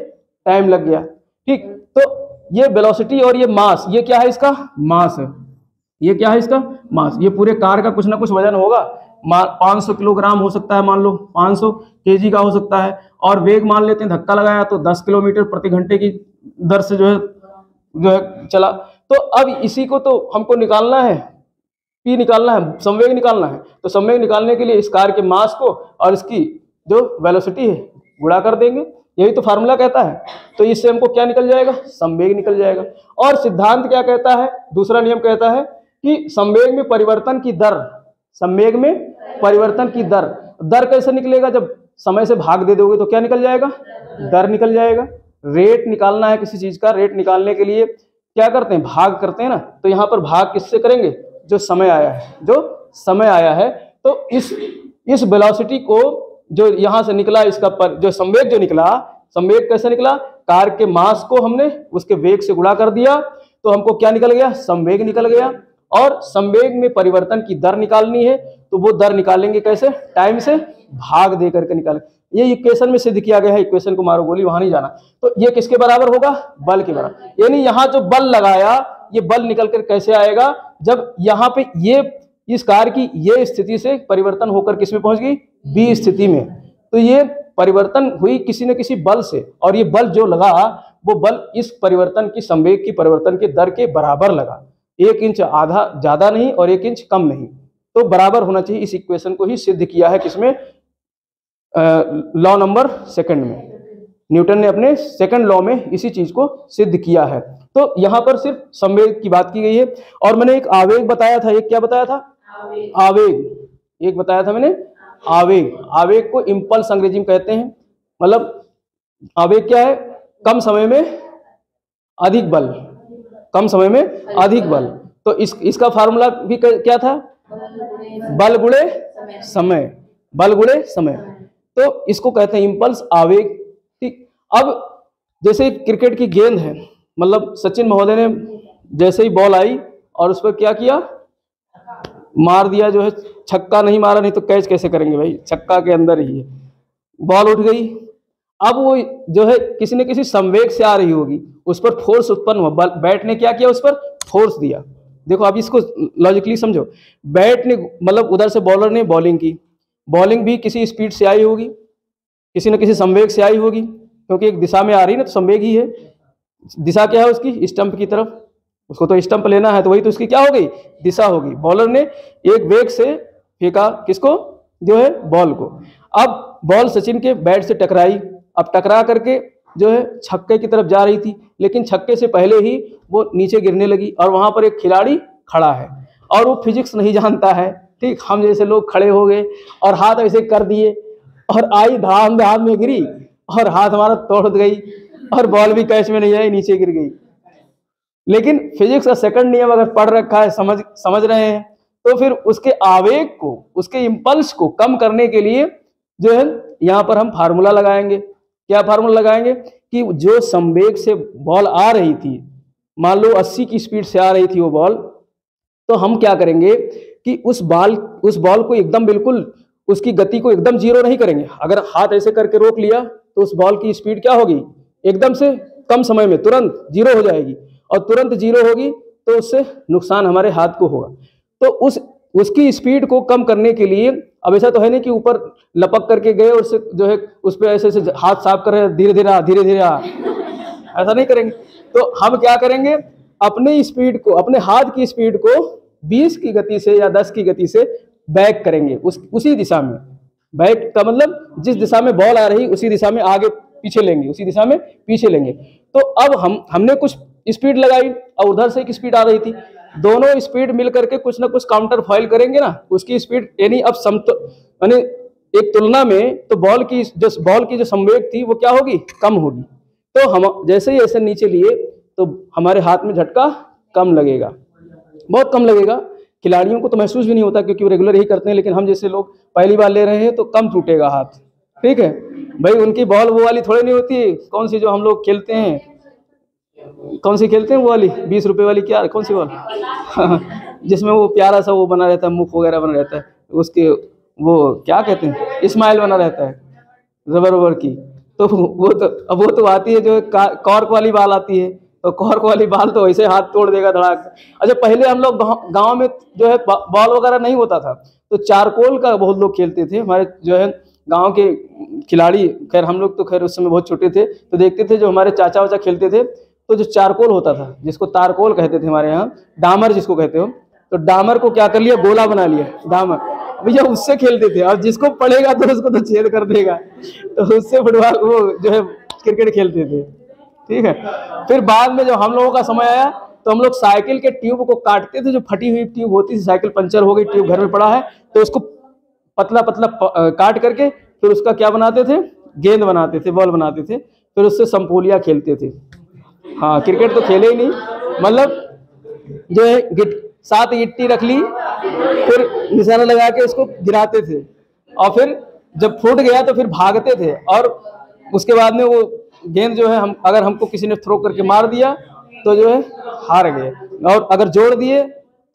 टाइम लग गया, ठीक। तो ये वेलोसिटी और ये मास, ये क्या है? इसका मास है। ये क्या है? इसका मास। ये पूरे कार का कुछ ना कुछ वजन होगा, 500 किलोग्राम हो सकता है, मान लो 500 केजी का हो सकता है। और वेग मान लेते हैं, धक्का लगाया तो 10 किलोमीटर प्रति घंटे की दर से जो है चला। तो अब इसी को तो हमको निकालना है, पी निकालना है, संवेग निकालना है। तो संवेग निकालने के लिए इस कार के मास को और इसकी जो वेलोसिटी है गुणा कर देंगे, यही तो फार्मूला कहता है। तो इससे हमको क्या निकल जाएगा? संवेग निकल जाएगा। और सिद्धांत क्या कहता है? दूसरा नियम कहता है कि संवेग में परिवर्तन की दर, संवेग में परिवर्तन की दर, दर कैसे निकलेगा? जब समय से भाग दे दोगे तो क्या निकल जाएगा? दर निकल जाएगा। रेट निकालना है किसी चीज का, रेट निकालने के लिए क्या करते हैं? भाग करते हैं ना। तो यहाँ पर भाग किससे करेंगे? जो समय आया है, जो समय आया है। तो इस वेलोसिटी को जो यहाँ से निकला, इसका जो संवेग जो निकला, संवेग कैसे निकला? कार के मास को हमने उसके वेग से गुणा कर दिया, तो हमको क्या निकल गया? संवेग निकल गया। और संवेग में परिवर्तन की दर निकालनी है, तो वो दर निकालेंगे कैसे? टाइम से भाग दे करके निकालेंगे। ये इक्वेशन में सिद्ध किया गया है, इक्वेशन को मारो गोली, वहां नहीं जाना। तो ये किसके बराबर होगा? बल के बराबर। यानी यहाँ जो बल लगाया, ये बल निकल कर कैसे आएगा? जब यहाँ पे ये इस कार की ये स्थिति से परिवर्तन होकर किस में पहुंच गई? बी स्थिति में। तो ये परिवर्तन हुई किसी न किसी बल से, और ये बल जो लगा वो बल इस परिवर्तन की, संवेग की परिवर्तन की दर के बराबर लगा। 1 इंच आधा ज्यादा नहीं और 1 इंच कम नहीं, तो बराबर होना चाहिए। इस इक्वेशन को ही सिद्ध किया है किसमें? लॉ नंबर 2 में। न्यूटन ने अपने 2nd लॉ में इसी चीज को सिद्ध किया है। तो यहाँ पर सिर्फ संवेग की बात की गई है। और मैंने एक आवेग बताया था, एक क्या बताया था? आवेग। एक बताया था मैंने, आवेग। आवेग को इंपल्स अंग्रेजी में कहते हैं। मतलब आवेग क्या है? कम समय में अधिक बल, कम समय में अधिक बल। तो इसका फार्मूला भी क्या था? बल गुणे समय, बल गुणे समय। तो इसको कहते हैं इंपल्स, आवेग, ठीक। अब जैसे क्रिकेट की गेंद है, मतलब सचिन महोदय ने जैसे ही बॉल आई और उस पर क्या किया? मार दिया, जो है छक्का नहीं मारा, नहीं तो कैच कैसे करेंगे भाई? छक्का के अंदर ही है, बॉल उठ गई। अब वो जो है किसी न किसी संवेग से आ रही होगी, उस पर फोर्स उत्पन्न हुआ। बैट ने क्या किया? उस पर फोर्स दिया। देखो अब इसको लॉजिकली समझो। बैट ने, मतलब उधर से बॉलर ने बॉलिंग की, बॉलिंग भी किसी स्पीड से आई होगी, किसी न किसी संवेग से आई होगी, क्योंकि एक दिशा में आ रही ना, तो संवेग ही है। दिशा क्या है उसकी? स्टंप की तरफ। उसको तो स्टंप लेना है, तो वही तो उसकी क्या हो गई? दिशा होगी। बॉलर ने एक वेग से फेंका किसको? जो है बॉल को। अब बॉल सचिन के बैट से टकराई। अब टकरा करके जो है छक्के की तरफ जा रही थी, लेकिन छक्के से पहले ही वो नीचे गिरने लगी और वहां पर एक खिलाड़ी खड़ा है और वो फिजिक्स नहीं जानता है। ठीक, हम जैसे लोग खड़े हो गए और हाथ ऐसे कर दिए और आई धड़ाम हाथ में गिरी और हाथ हमारा तोड़ गई और बॉल भी कैच में नहीं आई, नीचे गिर गई। लेकिन फिजिक्स का सेकंड नियम अगर पढ़ रखा है, समझ रहे हैं, तो फिर उसके आवेग को, उसके इंपल्स को कम करने के लिए जो है यहाँ पर हम फार्मूला लगाएंगे। क्या फार्मूला लगाएंगे? कि जो संवेग से बॉल आ रही थी, मान लो 80 की स्पीड से आ रही थी वो बॉल, तो हम क्या करेंगे कि उस बॉल को एकदम बिल्कुल उसकी गति को एकदम जीरो नहीं करेंगे। अगर हाथ ऐसे करके रोक लिया तो उस बॉल की स्पीड क्या होगी? एकदम से कम समय में तुरंत जीरो हो जाएगी, और तुरंत जीरो होगी तो उससे नुकसान हमारे हाथ को होगा। तो उसकी स्पीड को कम करने के लिए, अब ऐसा तो है नहीं कि ऊपर लपक करके गए और उससे जो है उस पर ऐसे हाथ साफ कर रहे, धीरे धीरे ऐसा नहीं करेंगे। तो हम क्या करेंगे? अपने स्पीड को, अपने हाथ की स्पीड को 20 की गति से या 10 की गति से बैक करेंगे, उसी दिशा में। बैक का मतलब जिस दिशा में बॉल आ रही उसी दिशा में आगे पीछे लेंगे, उसी दिशा में पीछे लेंगे। तो अब हमने कुछ स्पीड लगाई और उधर से एक स्पीड आ रही थी, दोनों स्पीड मिल करके कुछ ना कुछ काउंटर फॉइल करेंगे ना, उसकी स्पीड यानी अब यानी एक तुलना में तो बॉल की जो संवेग थी वो क्या होगी? कम होगी। तो हम जैसे ही ऐसे नीचे लिए तो हमारे हाथ में झटका कम लगेगा, बहुत कम लगेगा। खिलाड़ियों को तो महसूस भी नहीं होता क्योंकि वो रेगुलर ही करते हैं, लेकिन हम जैसे लोग पहली बार ले रहे हैं तो कम टूटेगा हाथ। ठीक है भाई, उनकी बॉल वो वाली थोड़ी नहीं होती है, कौन सी जो हम लोग खेलते हैं, कौन सी खेलते हैं वो वाली 20 रुपए वाली, क्या कौन सी बॉल जिसमें वो प्यारा सा वो बना रहता है, मुख वगैरह बना रहता है, उसके वो क्या कहते हैं, स्माइल बना रहता है रबर की। तो वो तो आती है जो कॉर्क वाली बाल आती है, तो कॉर्क वाली बाल तो वैसे हाथ तोड़ देगा धड़ाक। अच्छा, पहले हम लोग गांव में जो है बॉल वगैरह नहीं होता था, तो चारकोल का बहुत लोग खेलते थे। हमारे जो है गांव के खिलाड़ी, खैर हम लोग तो खैर उस समय बहुत छोटे थे, तो देखते थे जो हमारे चाचा वाचा खेलते थे, तो जो चारकोल होता था, जिसको तारकोल कहते थे हमारे यहाँ, डामर जिसको कहते हो, तो डामर को क्या कर लिया? गोला बना लिया डामर। भैया उससे खेलते थे, और जिसको पड़ेगा तो उसको तो छेद कर देगा, तो उससे फुटबॉल वो जो है क्रिकेट खेलते थे। ठीक है, फिर बाद में जब हम लोगों का समय आया तो हम लोग साइकिल के ट्यूब को काटते थे, जो फटी हुई ट्यूब होती थी, साइकिल पंचर हो गई, ट्यूब घर में पड़ा है, तो उसको पतला पतला काट करके फिर उसका क्या बनाते थे? गेंद बनाते थे, बॉल बनाते थे, फिर उससे संपोलिया खेलते थे। हाँ, क्रिकेट तो खेले ही नहीं, मतलब जो है 7 गिट्टी रख ली, फिर निशाना लगा के उसको गिराते थे, और फिर जब फूट गया तो फिर भागते थे, और उसके बाद में वो गेंद जो है अगर हमको किसी ने थ्रो करके मार दिया तो जो है हार गए, और अगर जोड़ दिए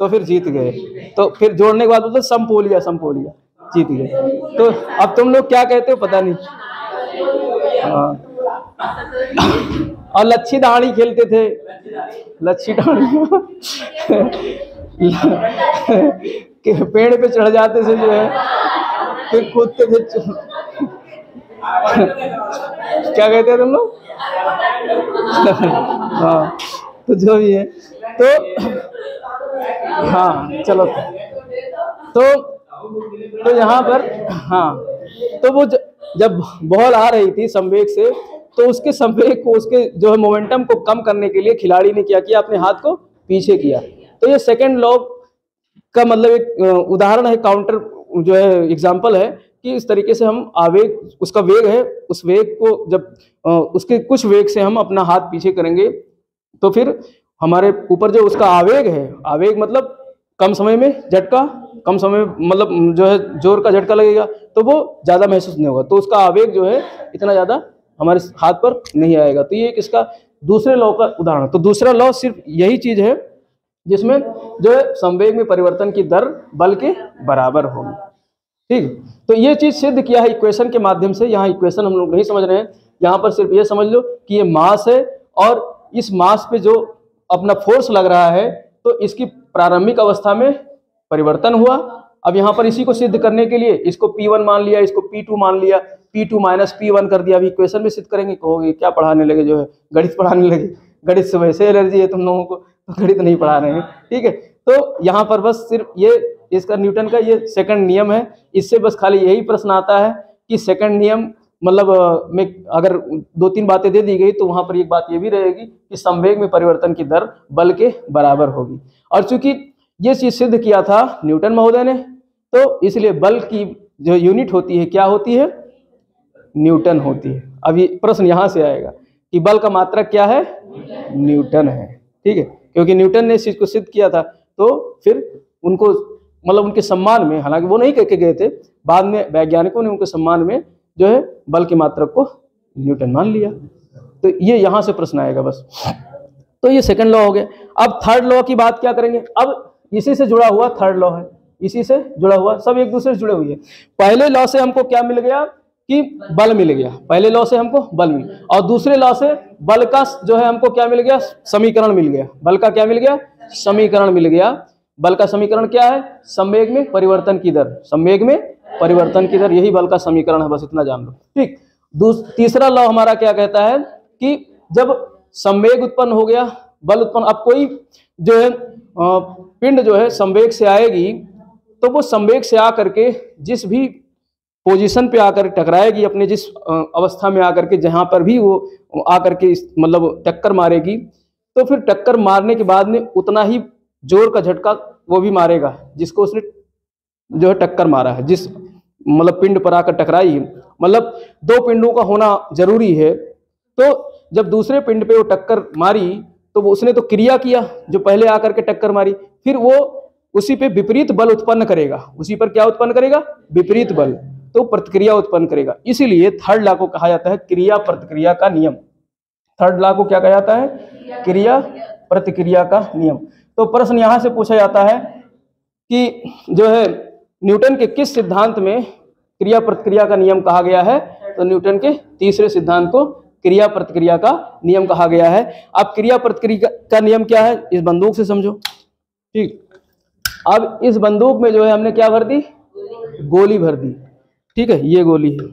तो फिर जीत गए। तो फिर जोड़ने के बाद मतलब संपोलिया जीत गए। तो अब तुम लोग क्या कहते हो पता नहीं। और लच्छी दाढ़ी खेलते थे, लच्छी दाढ़ी पेड़ पे चढ़ जाते थे जो है, फिर कूदते थे क्या कहते हैं तुम लोग? हाँ, तो जो भी है, तो हाँ चलो, तो यहाँ पर हाँ, तो वो जब बॉल आ रही थी संवेग से, तो उसके संवेग को, उसके जो है मोमेंटम को कम करने के लिए खिलाड़ी ने क्या किया? अपने हाथ को पीछे किया। तो ये सेकंड लॉ का मतलब एक उदाहरण है, काउंटर जो है एग्जाम्पल है कि इस तरीके से हम आवेग, उसका वेग है, उस वेग को जब उसके कुछ वेग से हम अपना हाथ पीछे करेंगे तो फिर हमारे ऊपर जो उसका आवेग है, आवेग मतलब कम समय में झटका, कम समय मतलब जो है जोर का झटका लगेगा, तो वो ज़्यादा महसूस नहीं होगा, तो उसका आवेग जो है इतना ज़्यादा हमारे हाथ पर नहीं आएगा। तो ये एक इसका दूसरे लॉ का उदाहरण। तो दूसरा लॉ सिर्फ यही चीज़ है जिसमें जो है संवेग में परिवर्तन की दर बल के बराबर होगी। ठीक, तो ये चीज़ सिद्ध किया है इक्वेशन के माध्यम से। यहाँ इक्वेशन हम लोग नहीं समझ रहे हैं, यहाँ पर सिर्फ ये समझ लो कि ये मास है, और इस मास पे जो अपना फोर्स लग रहा है, तो इसकी प्रारंभिक अवस्था में परिवर्तन हुआ, अब यहाँ पर इसी को सिद्ध करने के लिए इसको P1 मान लिया, इसको P2 मान लिया, P2 माइनस P1 कर दिया। अभी इक्वेशन में सिद्ध करेंगे, कहोगे क्या पढ़ाने लगे, जो है गणित पढ़ाने लगे, गणित से वैसे एलर्जी है तुम लोगों को, तो गणित नहीं पढ़ा रहे हैं, ठीक है। तो यहाँ पर बस सिर्फ ये इसका न्यूटन का ये सेकंड नियम है। इससे बस खाली यही प्रश्न आता है कि सेकंड नियम मतलब में अगर 2-3 बातें दे दी गई तो वहां पर एक बात ये भी रहेगी कि संवेग में परिवर्तन की दर बल के बराबर होगी। और चूंकि ये चीज सिद्ध किया था न्यूटन महोदय ने, तो इसलिए बल की जो यूनिट होती है क्या होती है, न्यूटन होती है। अब ये प्रश्न यहाँ से आएगा कि बल का मात्रक क्या है, न्यूटन है, ठीक है। क्योंकि न्यूटन ने इस चीज को सिद्ध किया था, तो फिर उनको मतलब उनके सम्मान में, हालांकि वो नहीं कह के गए थे, बाद में वैज्ञानिकों ने उनके सम्मान में जो है बल की मात्रक को न्यूटन मान लिया। तो ये यहाँ से प्रश्न आएगा बस। तो ये सेकंड लॉ हो गया। अब थर्ड लॉ की बात क्या करेंगे। अब इसी से जुड़ा हुआ थर्ड लॉ है, इसी से जुड़ा हुआ, सब एक दूसरे से जुड़े हुए हैं। पहले लॉ से हमको क्या मिल गया कि बल मिल गया, पहले लॉ से हमको बल मिल, और दूसरे लॉ से बल का जो है हमको क्या मिल गया, समीकरण मिल गया। बल का क्या मिल गया, समीकरण मिल गया। बल का समीकरण क्या है, संवेग में परिवर्तन की दर, संवेग में परिवर्तन की दर, यही बल का समीकरण है, बस इतना जान लो, ठीक। तीसरा लॉ हमारा क्या कहता है कि जब संवेग उत्पन्न हो गया, बल उत्पन्न, अब कोई जो है पिंड जो है संवेग से आएगी, तो वो संवेग से आकर के जिस भी पोजीशन पे आकर टकराएगी, अपने जिस अवस्था में आकर के, जहां पर भी वो आकर के मतलब टक्कर मारेगी, तो फिर टक्कर मारने के बाद में उतना ही जोर का झटका वो भी मारेगा जिसको उसने जो है टक्कर मारा है, जिस मतलब पिंड पर आकर टकराई है। मतलब दो पिंडों का होना जरूरी है। तो जब दूसरे पिंड पे वो टक्कर मारी, तो वो उसने तो क्रिया किया, जो पहले आकर के टक्कर मारी, फिर वो उसी पे विपरीत बल उत्पन्न करेगा। उसी पर क्या उत्पन्न करेगा, विपरीत बल, तो प्रतिक्रिया उत्पन्न करेगा। इसीलिए थर्ड लॉ को कहा जाता है क्रिया प्रतिक्रिया का नियम। थर्ड लॉ को क्या कहा जाता है, क्रिया प्रतिक्रिया का नियम। तो प्रश्न यहां से पूछा जाता है कि जो है न्यूटन के किस सिद्धांत में क्रिया प्रतिक्रिया का नियम कहा गया है, तो न्यूटन के तीसरे सिद्धांत को क्रिया प्रतिक्रिया का नियम कहा गया है। अब क्रिया प्रतिक्रिया का नियम क्या है, इस बंदूक से समझो, ठीक। अब इस बंदूक में जो है हमने क्या भर दी, गोली भर दी, ठीक है, ये गोली है।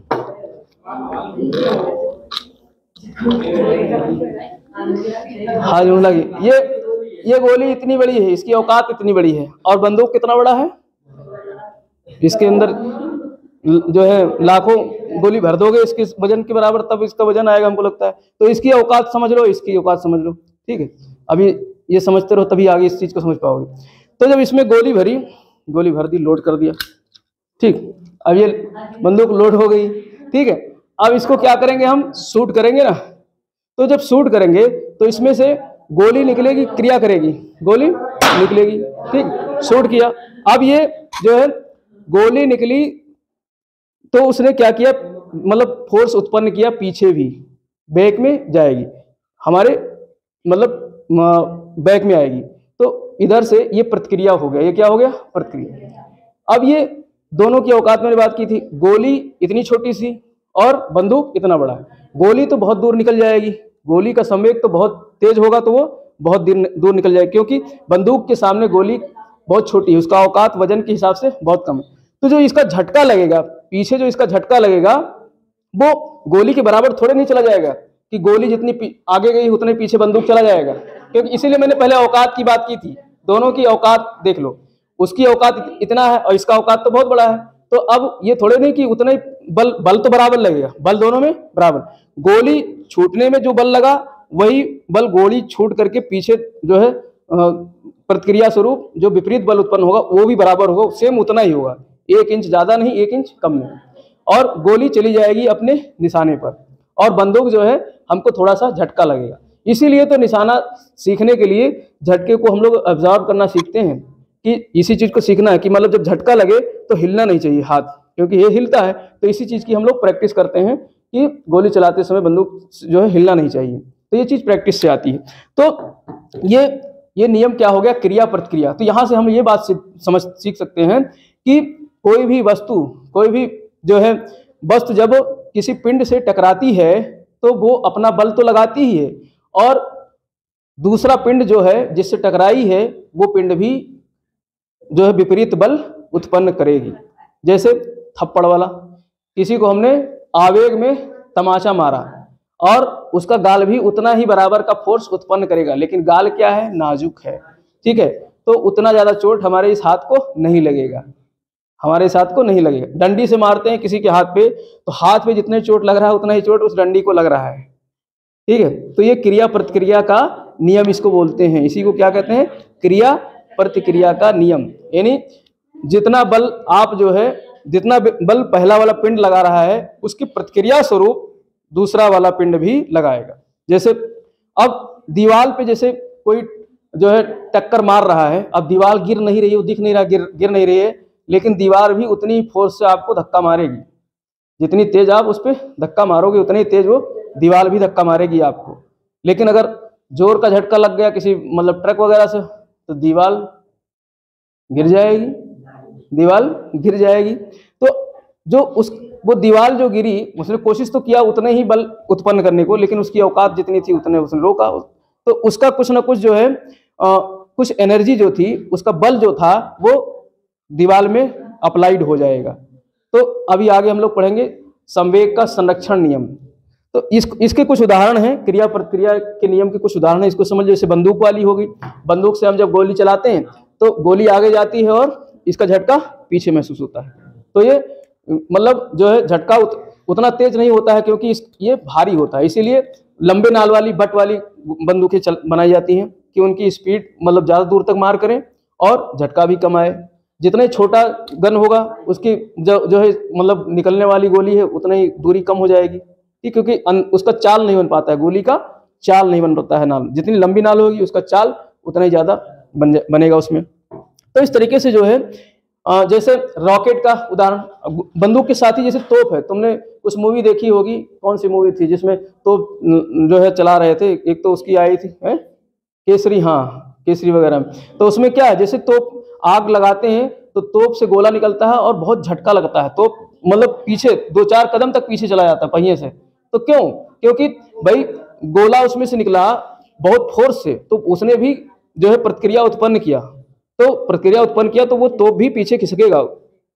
हाँ जो लगी, ये गोली इतनी बड़ी है, इसकी औकात इतनी बड़ी है, और बंदूक कितना बड़ा है, इसके अंदर जो है लाखों गोली भर दोगे इसके वजन के बराबर, तब इसका वजन आएगा हमको लगता है। तो इसकी औकात समझ लो, इसकी औकात समझ लो, ठीक है। अभी ये समझते रहो, तभी आगे इस चीज को समझ पाओगे। तो जब इसमें गोली भरी, गोली भर दी, लोड कर दिया, ठीक। अब ये बंदूक लोड हो गई, ठीक है। अब इसको क्या करेंगे, हम शूट करेंगे ना। तो जब शूट करेंगे तो इसमें से गोली निकलेगी, क्रिया करेगी, गोली निकलेगी, ठीक। शूट किया, अब ये जो है गोली निकली, तो उसने क्या किया, मतलब फोर्स उत्पन्न किया, पीछे भी बैक में जाएगी, हमारे मतलब बैक में आएगी। तो इधर से ये प्रतिक्रिया हो गया, ये क्या हो गया, प्रतिक्रिया। अब ये दोनों की औकात मैंने बात की थी, गोली इतनी छोटी सी और बंदूक इतना बड़ा है। गोली तो बहुत दूर निकल जाएगी, गोली का संवेग तो बहुत तेज होगा, तो वो बहुत दूर निकल जाएगी, क्योंकि बंदूक के सामने गोली बहुत छोटी है, उसका औकात वजन के हिसाब से बहुत कम है। तो जो इसका झटका लगेगा, पीछे जो इसका झटका लगेगा, वो गोली के बराबर थोड़े नहीं चला जाएगा कि गोली जितनी आगे गई उतने पीछे बंदूक चला जाएगा। क्योंकि इसीलिए मैंने पहले औकात की बात की थी, दोनों की औकात देख लो, उसकी औकात इतना है और इसका औकात तो बहुत बड़ा है। तो अब ये थोड़े नहीं कि उतना ही बल तो बराबर लगेगा, बल दोनों में बराबर। गोली छूटने में जो बल लगा, वही बल गोली छूट करके पीछे जो है प्रतिक्रिया स्वरूप जो विपरीत बल उत्पन्न होगा वो भी बराबर होगा, सेम उतना ही होगा, 1 इंच ज्यादा नहीं, 1 इंच कम नहीं। और गोली चली जाएगी अपने निशाने पर, और बंदूक जो है हमको थोड़ा सा झटका लगेगा। इसीलिए तो निशाना सीखने के लिए झटके को हम लोग ऑब्जर्व करना सीखते हैं, कि इसी चीज को सीखना है कि मतलब जब झटका लगे तो हिलना नहीं चाहिए हाथ, क्योंकि ये हिलता है। तो इसी चीज की हम लोग प्रैक्टिस करते हैं कि गोली चलाते समय बंदूक जो है हिलना नहीं चाहिए। तो ये चीज प्रैक्टिस से आती है। तो ये नियम क्या हो गया, क्रिया प्रतिक्रिया। तो यहाँ से हम ये बात सीख सकते हैं कि कोई भी वस्तु, कोई भी जो है वस्तु जब किसी पिंड से टकराती है, तो वो अपना बल तो लगाती ही है, और दूसरा पिंड जो है जिससे टकराई है, वो पिंड भी जो है विपरीत बल उत्पन्न करेगी। जैसे थप्पड़ वाला, किसी को हमने आवेग में तमाचा मारा और उसका गाल भी उतना ही बराबर का फोर्स उत्पन्न करेगा, लेकिन गाल क्या है, नाजुक है, ठीक है, तो उतना ज्यादा चोट हमारे इस हाथ को नहीं लगेगा, हमारे इस हाथ को नहीं लगेगा। डंडी से मारते हैं किसी के हाथ पे, तो हाथ पे जितने चोट लग रहा है उतना ही चोट उस डंडी को लग रहा है, ठीक है। तो ये क्रिया प्रतिक्रिया का नियम इसको बोलते हैं, इसी को क्या कहते हैं, क्रिया प्रतिक्रिया का नियम। यानी जितना बल आप जो है, जितना बल पहला वाला पिंड लगा रहा है उसकी प्रतिक्रिया स्वरूप दूसरा वाला पिंड भी लगाएगा। जैसे अब दीवार पे जैसे कोई जो है टक्कर मार रहा है, अब दीवार गिर नहीं रही है, वो दिख नहीं रहा गिर नहीं रही है, लेकिन दीवार भी उतनी फोर्स से आपको धक्का मारेगी, जितनी तेज आप उस पर धक्का मारोगे उतनी तेज वो दीवार भी धक्का मारेगी आपको। लेकिन अगर जोर का झटका लग गया किसी मतलब ट्रक वगैरह से, तो दीवार गिर जाएगी, दीवार गिर जाएगी। तो जो वो दीवार जो गिरी, उसने कोशिश तो किया उतने ही बल उत्पन्न करने को, लेकिन उसकी औकात जितनी थी उतने उसने रोका, तो उसका कुछ ना कुछ जो है कुछ एनर्जी जो थी, उसका बल जो था वो दीवार में अप्लाइड हो जाएगा। तो अभी आगे हम लोग पढ़ेंगे संवेग का संरक्षण नियम। तो इसके कुछ उदाहरण हैं, क्रिया प्रतिक्रिया के नियम के कुछ उदाहरण हैं, इसको समझ। जैसे बंदूक वाली होगी, बंदूक से हम जब गोली चलाते हैं तो गोली आगे जाती है और इसका झटका पीछे महसूस होता है। तो ये मतलब जो है झटका उतना तेज नहीं होता है, क्योंकि ये भारी होता है, इसीलिए लंबे नाल वाली बट वाली बंदूकें बनाई जाती हैं कि उनकी स्पीड मतलब ज़्यादा दूर तक मार करें और झटका भी कम आए। जितने छोटा गन होगा उसकी जो है मतलब निकलने वाली गोली है उतना ही दूरी कम हो जाएगी, ठीक, क्योंकि उसका चाल नहीं बन पाता है, गोली का चाल नहीं बन पाता है नाल। जितनी लंबी नाल होगी उसका चाल उतना ही ज़्यादा बनेगा उसमें। तो इस तरीके से जो है जैसे रॉकेट का उदाहरण, बंदूक के साथ ही जैसे तोप है। तुमने कुछ मूवी देखी होगी, कौन सी मूवी थी जिसमें तोप जो है चला रहे थे, एक तो उसकी आई थी केसरी, हाँ केसरी वगैरह में। तो उसमें क्या है, जैसे तोप आग लगाते हैं तो तोप से गोला निकलता है और बहुत झटका लगता है, तोप मतलब पीछे 2-4 कदम तक पीछे चला जाता है पहिए से। तो क्यों, क्योंकि भाई गोला उसमें से निकला बहुत फोर्स से, तो उसने भी जो है प्रतिक्रिया उत्पन्न किया, तो प्रतिक्रिया उत्पन्न किया तो वो तोप भी पीछे खिसकेगा।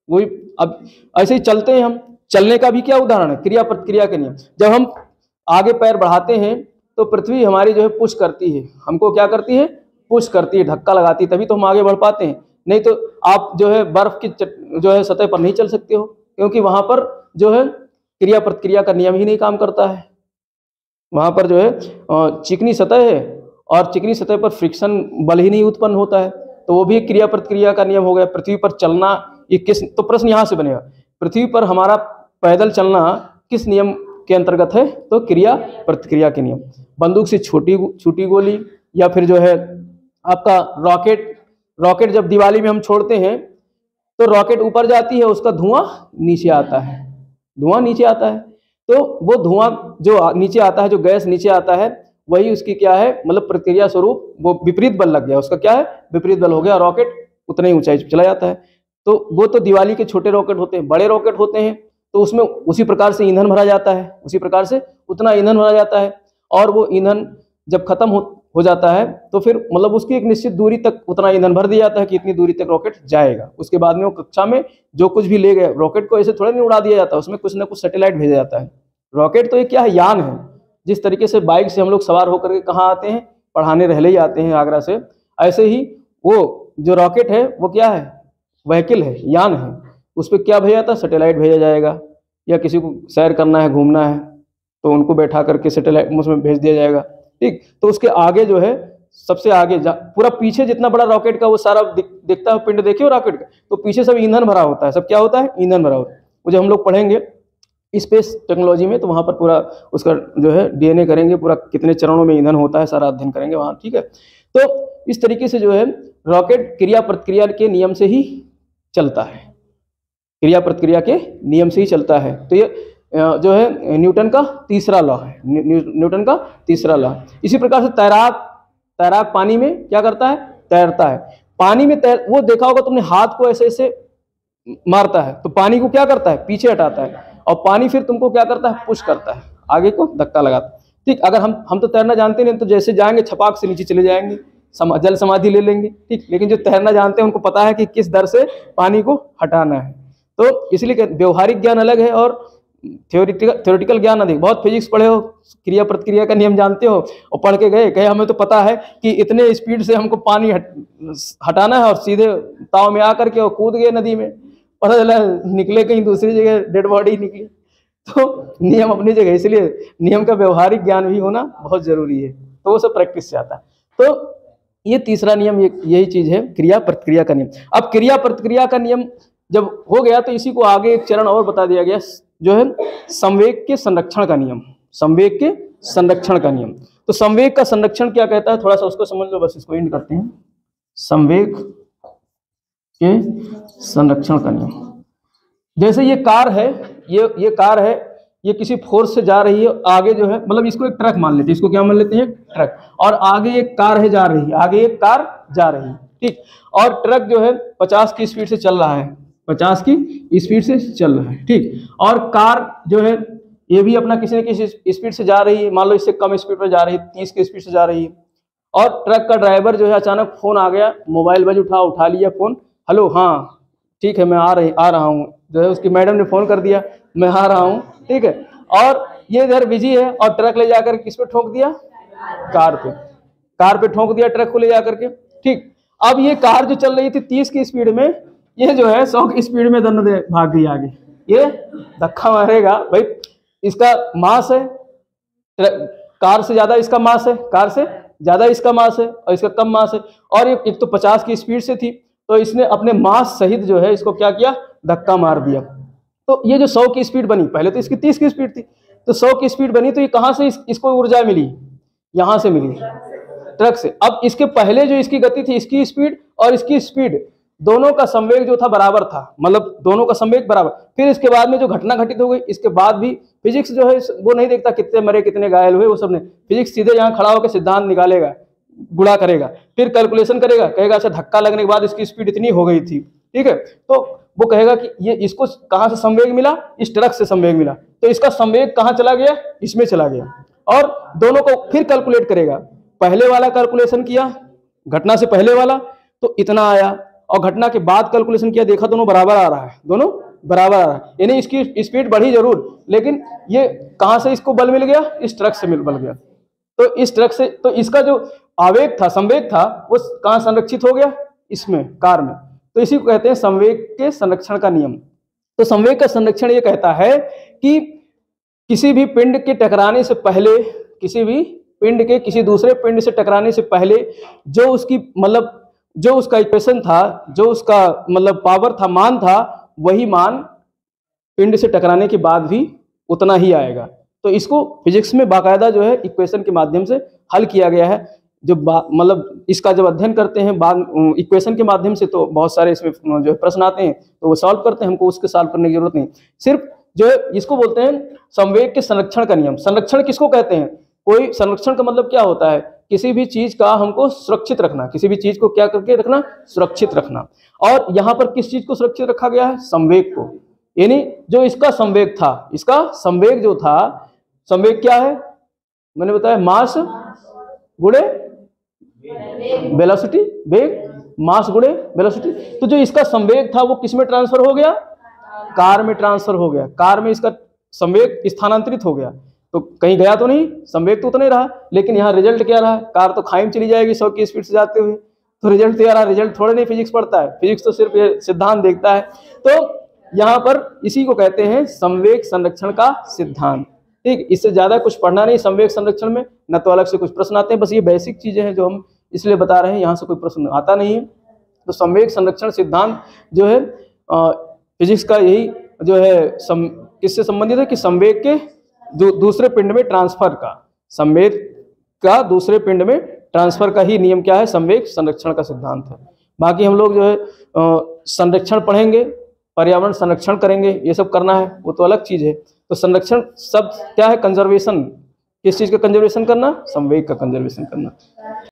वही अब ऐसे ही चलते हैं हम, चलने का भी क्या उदाहरण है, क्रिया प्रतिक्रिया के नियम। जब हम आगे पैर बढ़ाते हैं तो पृथ्वी हमारी जो है पुश करती है, हमको क्या करती है, पुश करती है, धक्का लगाती है, तभी तो हम आगे बढ़ पाते हैं। नहीं तो आप जो है बर्फ की जो है सतह पर नहीं चल सकते हो, क्योंकि वहां पर जो है क्रिया प्रतिक्रिया का नियम ही नहीं काम करता है। वहां पर जो है चिकनी सतह है और चिकनी सतह पर फ्रिक्शन बल ही नहीं उत्पन्न होता है, तो वो भी क्रिया प्रतिक्रिया का नियम हो गया। पृथ्वी पर चलना ये किस, तो प्रश्न यहाँ से बनेगा, पृथ्वी पर हमारा पैदल चलना किस नियम के अंतर्गत है, तो क्रिया प्रतिक्रिया के नियम। बंदूक से छोटी गोली या फिर जो है आपका रॉकेट जब दिवाली में हम छोड़ते हैं तो रॉकेट ऊपर जाती है, उसका धुआं नीचे आता है, धुआं नीचे आता है, तो वो धुआं जो नीचे आता है, जो गैस नीचे आता है, वही उसकी क्या है मतलब प्रतिक्रिया स्वरूप वो विपरीत बल लग गया, उसका क्या है विपरीत बल हो गया, रॉकेट उतने ही ऊंचाई चला जाता है। तो वो तो दिवाली के छोटे रॉकेट होते हैं, बड़े रॉकेट होते हैं तो उसमें उसी प्रकार से ईंधन भरा जाता है, उसी प्रकार से उतना ईंधन भरा जाता है, और वो ईंधन जब खत्म हो जाता है तो फिर मतलब उसकी एक निश्चित दूरी तक उतना ईंधन भर दिया जाता है कि इतनी दूरी तक रॉकेट जाएगा। उसके बाद में वो कक्षा में जो कुछ भी ले गए, रॉकेट को ऐसे थोड़ा नहीं उड़ा दिया जाता, उसमें कुछ ना कुछ सैटेलाइट भेजा जाता है। रॉकेट तो ये क्या है, यान है। जिस तरीके से बाइक से हम लोग सवार होकर के कहाँ आते हैं, पढ़ाने रहले ही आते हैं आगरा से, ऐसे ही वो जो रॉकेट है वो क्या है, व्हीकल है, यान है। उस पर क्या भेजा जाता है, सैटेलाइट भेजा जाएगा, या किसी को सैर करना है, घूमना है, तो उनको बैठा करके सैटेलाइट उसमें भेज दिया जाएगा, ठीक। तो उसके आगे जो है सबसे आगे पूरा पीछे जितना बड़ा रॉकेट का वो सारा दिखता है पिंड, देखिए रॉकेट का, तो पीछे सब ईंधन भरा होता है, सब क्या होता है, ईंधन भरा होता है। वो जब हम लोग पढ़ेंगे स्पेस टेक्नोलॉजी में तो वहाँ पर पूरा उसका जो है डीएनए करेंगे, पूरा कितने चरणों में ईंधन होता है सारा अध्ययन करेंगे वहाँ, ठीक है। तो इस तरीके से जो है रॉकेट क्रिया प्रतिक्रिया के नियम से ही चलता है, क्रिया प्रतिक्रिया के नियम से ही चलता है। तो ये जो है न्यूटन का तीसरा लॉ है, न्यूटन का तीसरा लॉ। इसी प्रकार से तैराक पानी में क्या करता है, तैरता है। पानी में वो देखा होगा तुमने, हाथ को ऐसे ऐसे मारता है तो पानी को क्या करता है, पीछे हटाता है, और पानी फिर तुमको क्या करता है, पुश करता है, आगे को धक्का लगाता है, ठीक। अगर हम तो तैरना जानते नहीं, तो जैसे जाएंगे छपाक से नीचे चले जाएंगे, जल समाधि ले लेंगे, ठीक। लेकिन जो तैरना जानते हैं उनको पता है कि किस दर से पानी को हटाना है। तो इसलिए व्यवहारिक ज्ञान अलग है और थ्योरेटिकल ज्ञान अधिक। बहुत फिजिक्स पढ़े हो, क्रिया प्रतिक्रिया का नियम जानते हो और पढ़ के गए, कहे हमें तो पता है कि इतने स्पीड से हमको पानी हटाना है, और सीधे ताव में आकर के और कूद गए नदी में, पता चला निकले कहीं दूसरी जगह, डेड बॉडी निकली। तो नियम अपनी जगह, इसलिए नियम का व्यवहारिक ज्ञान भी होना बहुत जरूरी है। तो वो सब प्रैक्टिस से आता है। तो ये तीसरा नियम यही चीज है, क्रिया प्रतिक्रिया का नियम। अब क्रिया प्रतिक्रिया का नियम जब हो गया तो इसी को आगे एक चरण और बता दिया गया, जो है संवेग के संरक्षण का नियम। संवेग के संरक्षण का नियम। तो संवेग का संरक्षण क्या कहता है, थोड़ा सा उसको समझ लो, बस इसको एंड करते हैं। संवेग के संरक्षण का नियम, जैसे ये कार है, ये कार है, ये किसी फोर्स से जा रही है आगे, जो है मतलब इसको एक ट्रक मान लेते हैं, इसको क्या मान लेते हैं, ट्रक। और आगे एक कार है जा रही है, आगे एक कार जा रही है, ठीक। और ट्रक जो है 50 की स्पीड से चल रहा है, 50 की स्पीड से चल रहा है, ठीक। और कार जो है ये भी अपना किसी न किसी स्पीड से जा रही है, मान लो इससे कम स्पीड पर जा रही है, 30 की स्पीड से जा रही है। और ट्रक का ड्राइवर जो है अचानक फोन आ गया, मोबाइल बज उठा लिया फोन, हेलो, हाँ ठीक है मैं आ रहा हूँ, जो है उसकी मैडम ने फोन कर दिया, मैं आ रहा हूँ, ठीक है। और ये इधर बिजी है और ट्रक ले जाकर किस पे ठोक दिया, कार पे ठोक दिया ट्रक को ले जाकर के, ठीक। अब ये कार जो चल रही थी 30 की स्पीड में, ये जो है 100 की स्पीड में दंड भाग गई आगे, ये धक्का मारेगा भाई, इसका मास है, कार से ज्यादा इसका मास है, कार से ज्यादा इसका मास है और इसका कम मास है। और एक तो 50 की स्पीड से थी, तो इसने अपने मास सहित जो है इसको क्या किया, धक्का मार दिया। तो ये जो 100 की स्पीड बनी, पहले तो इसकी 30 की स्पीड थी, तो 100 की स्पीड बनी, तो ये कहां से इसको ऊर्जा मिली, यहां से मिली, ट्रक से। अब इसके पहले जो इसकी गति थी, इसकी स्पीड और इसकी स्पीड, दोनों का संवेग जो था बराबर था, मतलब दोनों का संवेग बराबर। फिर इसके बाद में जो घटना घटित हो गई, इसके बाद भी फिजिक्स जो है वो नहीं देखता कितने मरे कितने घायल हुए, वो सब नहीं। फिजिक्स सीधे यहाँ खड़ा होकर सिद्धांत निकालेगा, गुणा करेगा, फिर कैलकुलेशन करेगा, कहेगा अच्छा धक्का लगने के बाद इसकी स्पीड इतनी हो गई थी, ठीक है। तो वो कहेगा कि ये इसको कहां से संवेग मिला, इस ट्रक से संवेग मिला, तो इसका संवेग कहां चला गया, इसमें चला गया। और दोनों को फिर कैलकुलेट करेगा, पहले वाला कैलकुलेशन किया, घटना से पहले वाला तो इतना आया, और घटना के बाद कैलकुलेशन किया, देखा दोनों बराबर आ रहा है, दोनों बराबर आ रहा है, यानी इसकी स्पीड बढ़ी जरूर, लेकिन ये कहां से इसको बल मिल गया, इस ट्रक से बल गया। तो इस ट्रक से, तो इसका जो आवेग था, संवेग था, वो कहां संरक्षित हो गया, इसमें, कार में। तो इसी को कहते हैं संवेग के संरक्षण का नियम। तो संवेग का संरक्षण ये कहता है कि किसी भी पिंड के टकराने से पहले, किसी भी पिंड के किसी दूसरे पिंड से टकराने से पहले जो उसकी मतलब जो उसका इक्वेशन था, जो उसका मतलब पावर था, मान था, वही मान पिंड से टकराने के बाद भी उतना ही आएगा। तो इसको फिजिक्स में बाकायदा जो है इक्वेशन के माध्यम से हल किया गया है। जो मतलब इसका जब अध्ययन करते हैं बाद इक्वेशन के माध्यम से, तो बहुत सारे इसमें जो प्रश्न आते हैं तो वो सॉल्व करते हैं, हमको उसके सॉल्व करने की जरूरत नहीं। सिर्फ जो है इसको बोलते हैं संवेग के संरक्षण का नियम। संरक्षण किसको कहते हैं, कोई संरक्षण का मतलब क्या होता है, किसी भी चीज का हमको सुरक्षित रखना, किसी भी चीज को क्या करके रखना, सुरक्षित रखना। और यहाँ पर किस चीज को सुरक्षित रखा गया है, संवेग को। यानी जो इसका संवेग था, इसका संवेग जो था, संवेग क्या है मैंने बताया, मास गुणे वेलोसिटी, वेग मास गुणे वेलोसिटी। तो जो इसका संवेग था वो किस में ट्रांसफर हो गया, कार में ट्रांसफर हो गया, कार में इसका संवेग स्थानांतरित हो गया। तो कहीं गया तो नहीं, संवेग तो उतना ही रहा, लेकिन यहाँ रिजल्ट क्या रहा, कार तो खाई में चली जाएगी 100 की स्पीड से जाते हुए, तो रिजल्ट तो यार, रिजल्ट थोड़े नहीं फिजिक्स पढ़ता है, फिजिक्स तो सिर्फ ये सिद्धांत देखता है। तो यहाँ पर इसी को कहते हैं संवेग संरक्षण का सिद्धांत, ठीक। इससे ज्यादा कुछ पढ़ना नहीं संवेग संरक्षण में, न तो अलग से कुछ प्रश्न आते हैं, बस ये बेसिक चीजें हैं जो हम इसलिए बता रहे हैं, यहाँ से कोई प्रश्न आता नहीं है। तो संवेग संरक्षण सिद्धांत जो है फिजिक्स का यही जो है किससे संबंधित है कि संवेग के दूसरे पिंड में ट्रांसफर का, संवेग का दूसरे पिंड में ट्रांसफर का ही नियम क्या है, संवेग संरक्षण का सिद्धांत है। बाकी हम लोग जो है संरक्षण पढ़ेंगे, पर्यावरण संरक्षण करेंगे, ये सब करना है, वो तो अलग चीज है। तो संरक्षण शब्द क्या है, कंजर्वेशन, किस चीज का कंजर्वेशन करना, संवेग का कंजर्वेशन करना।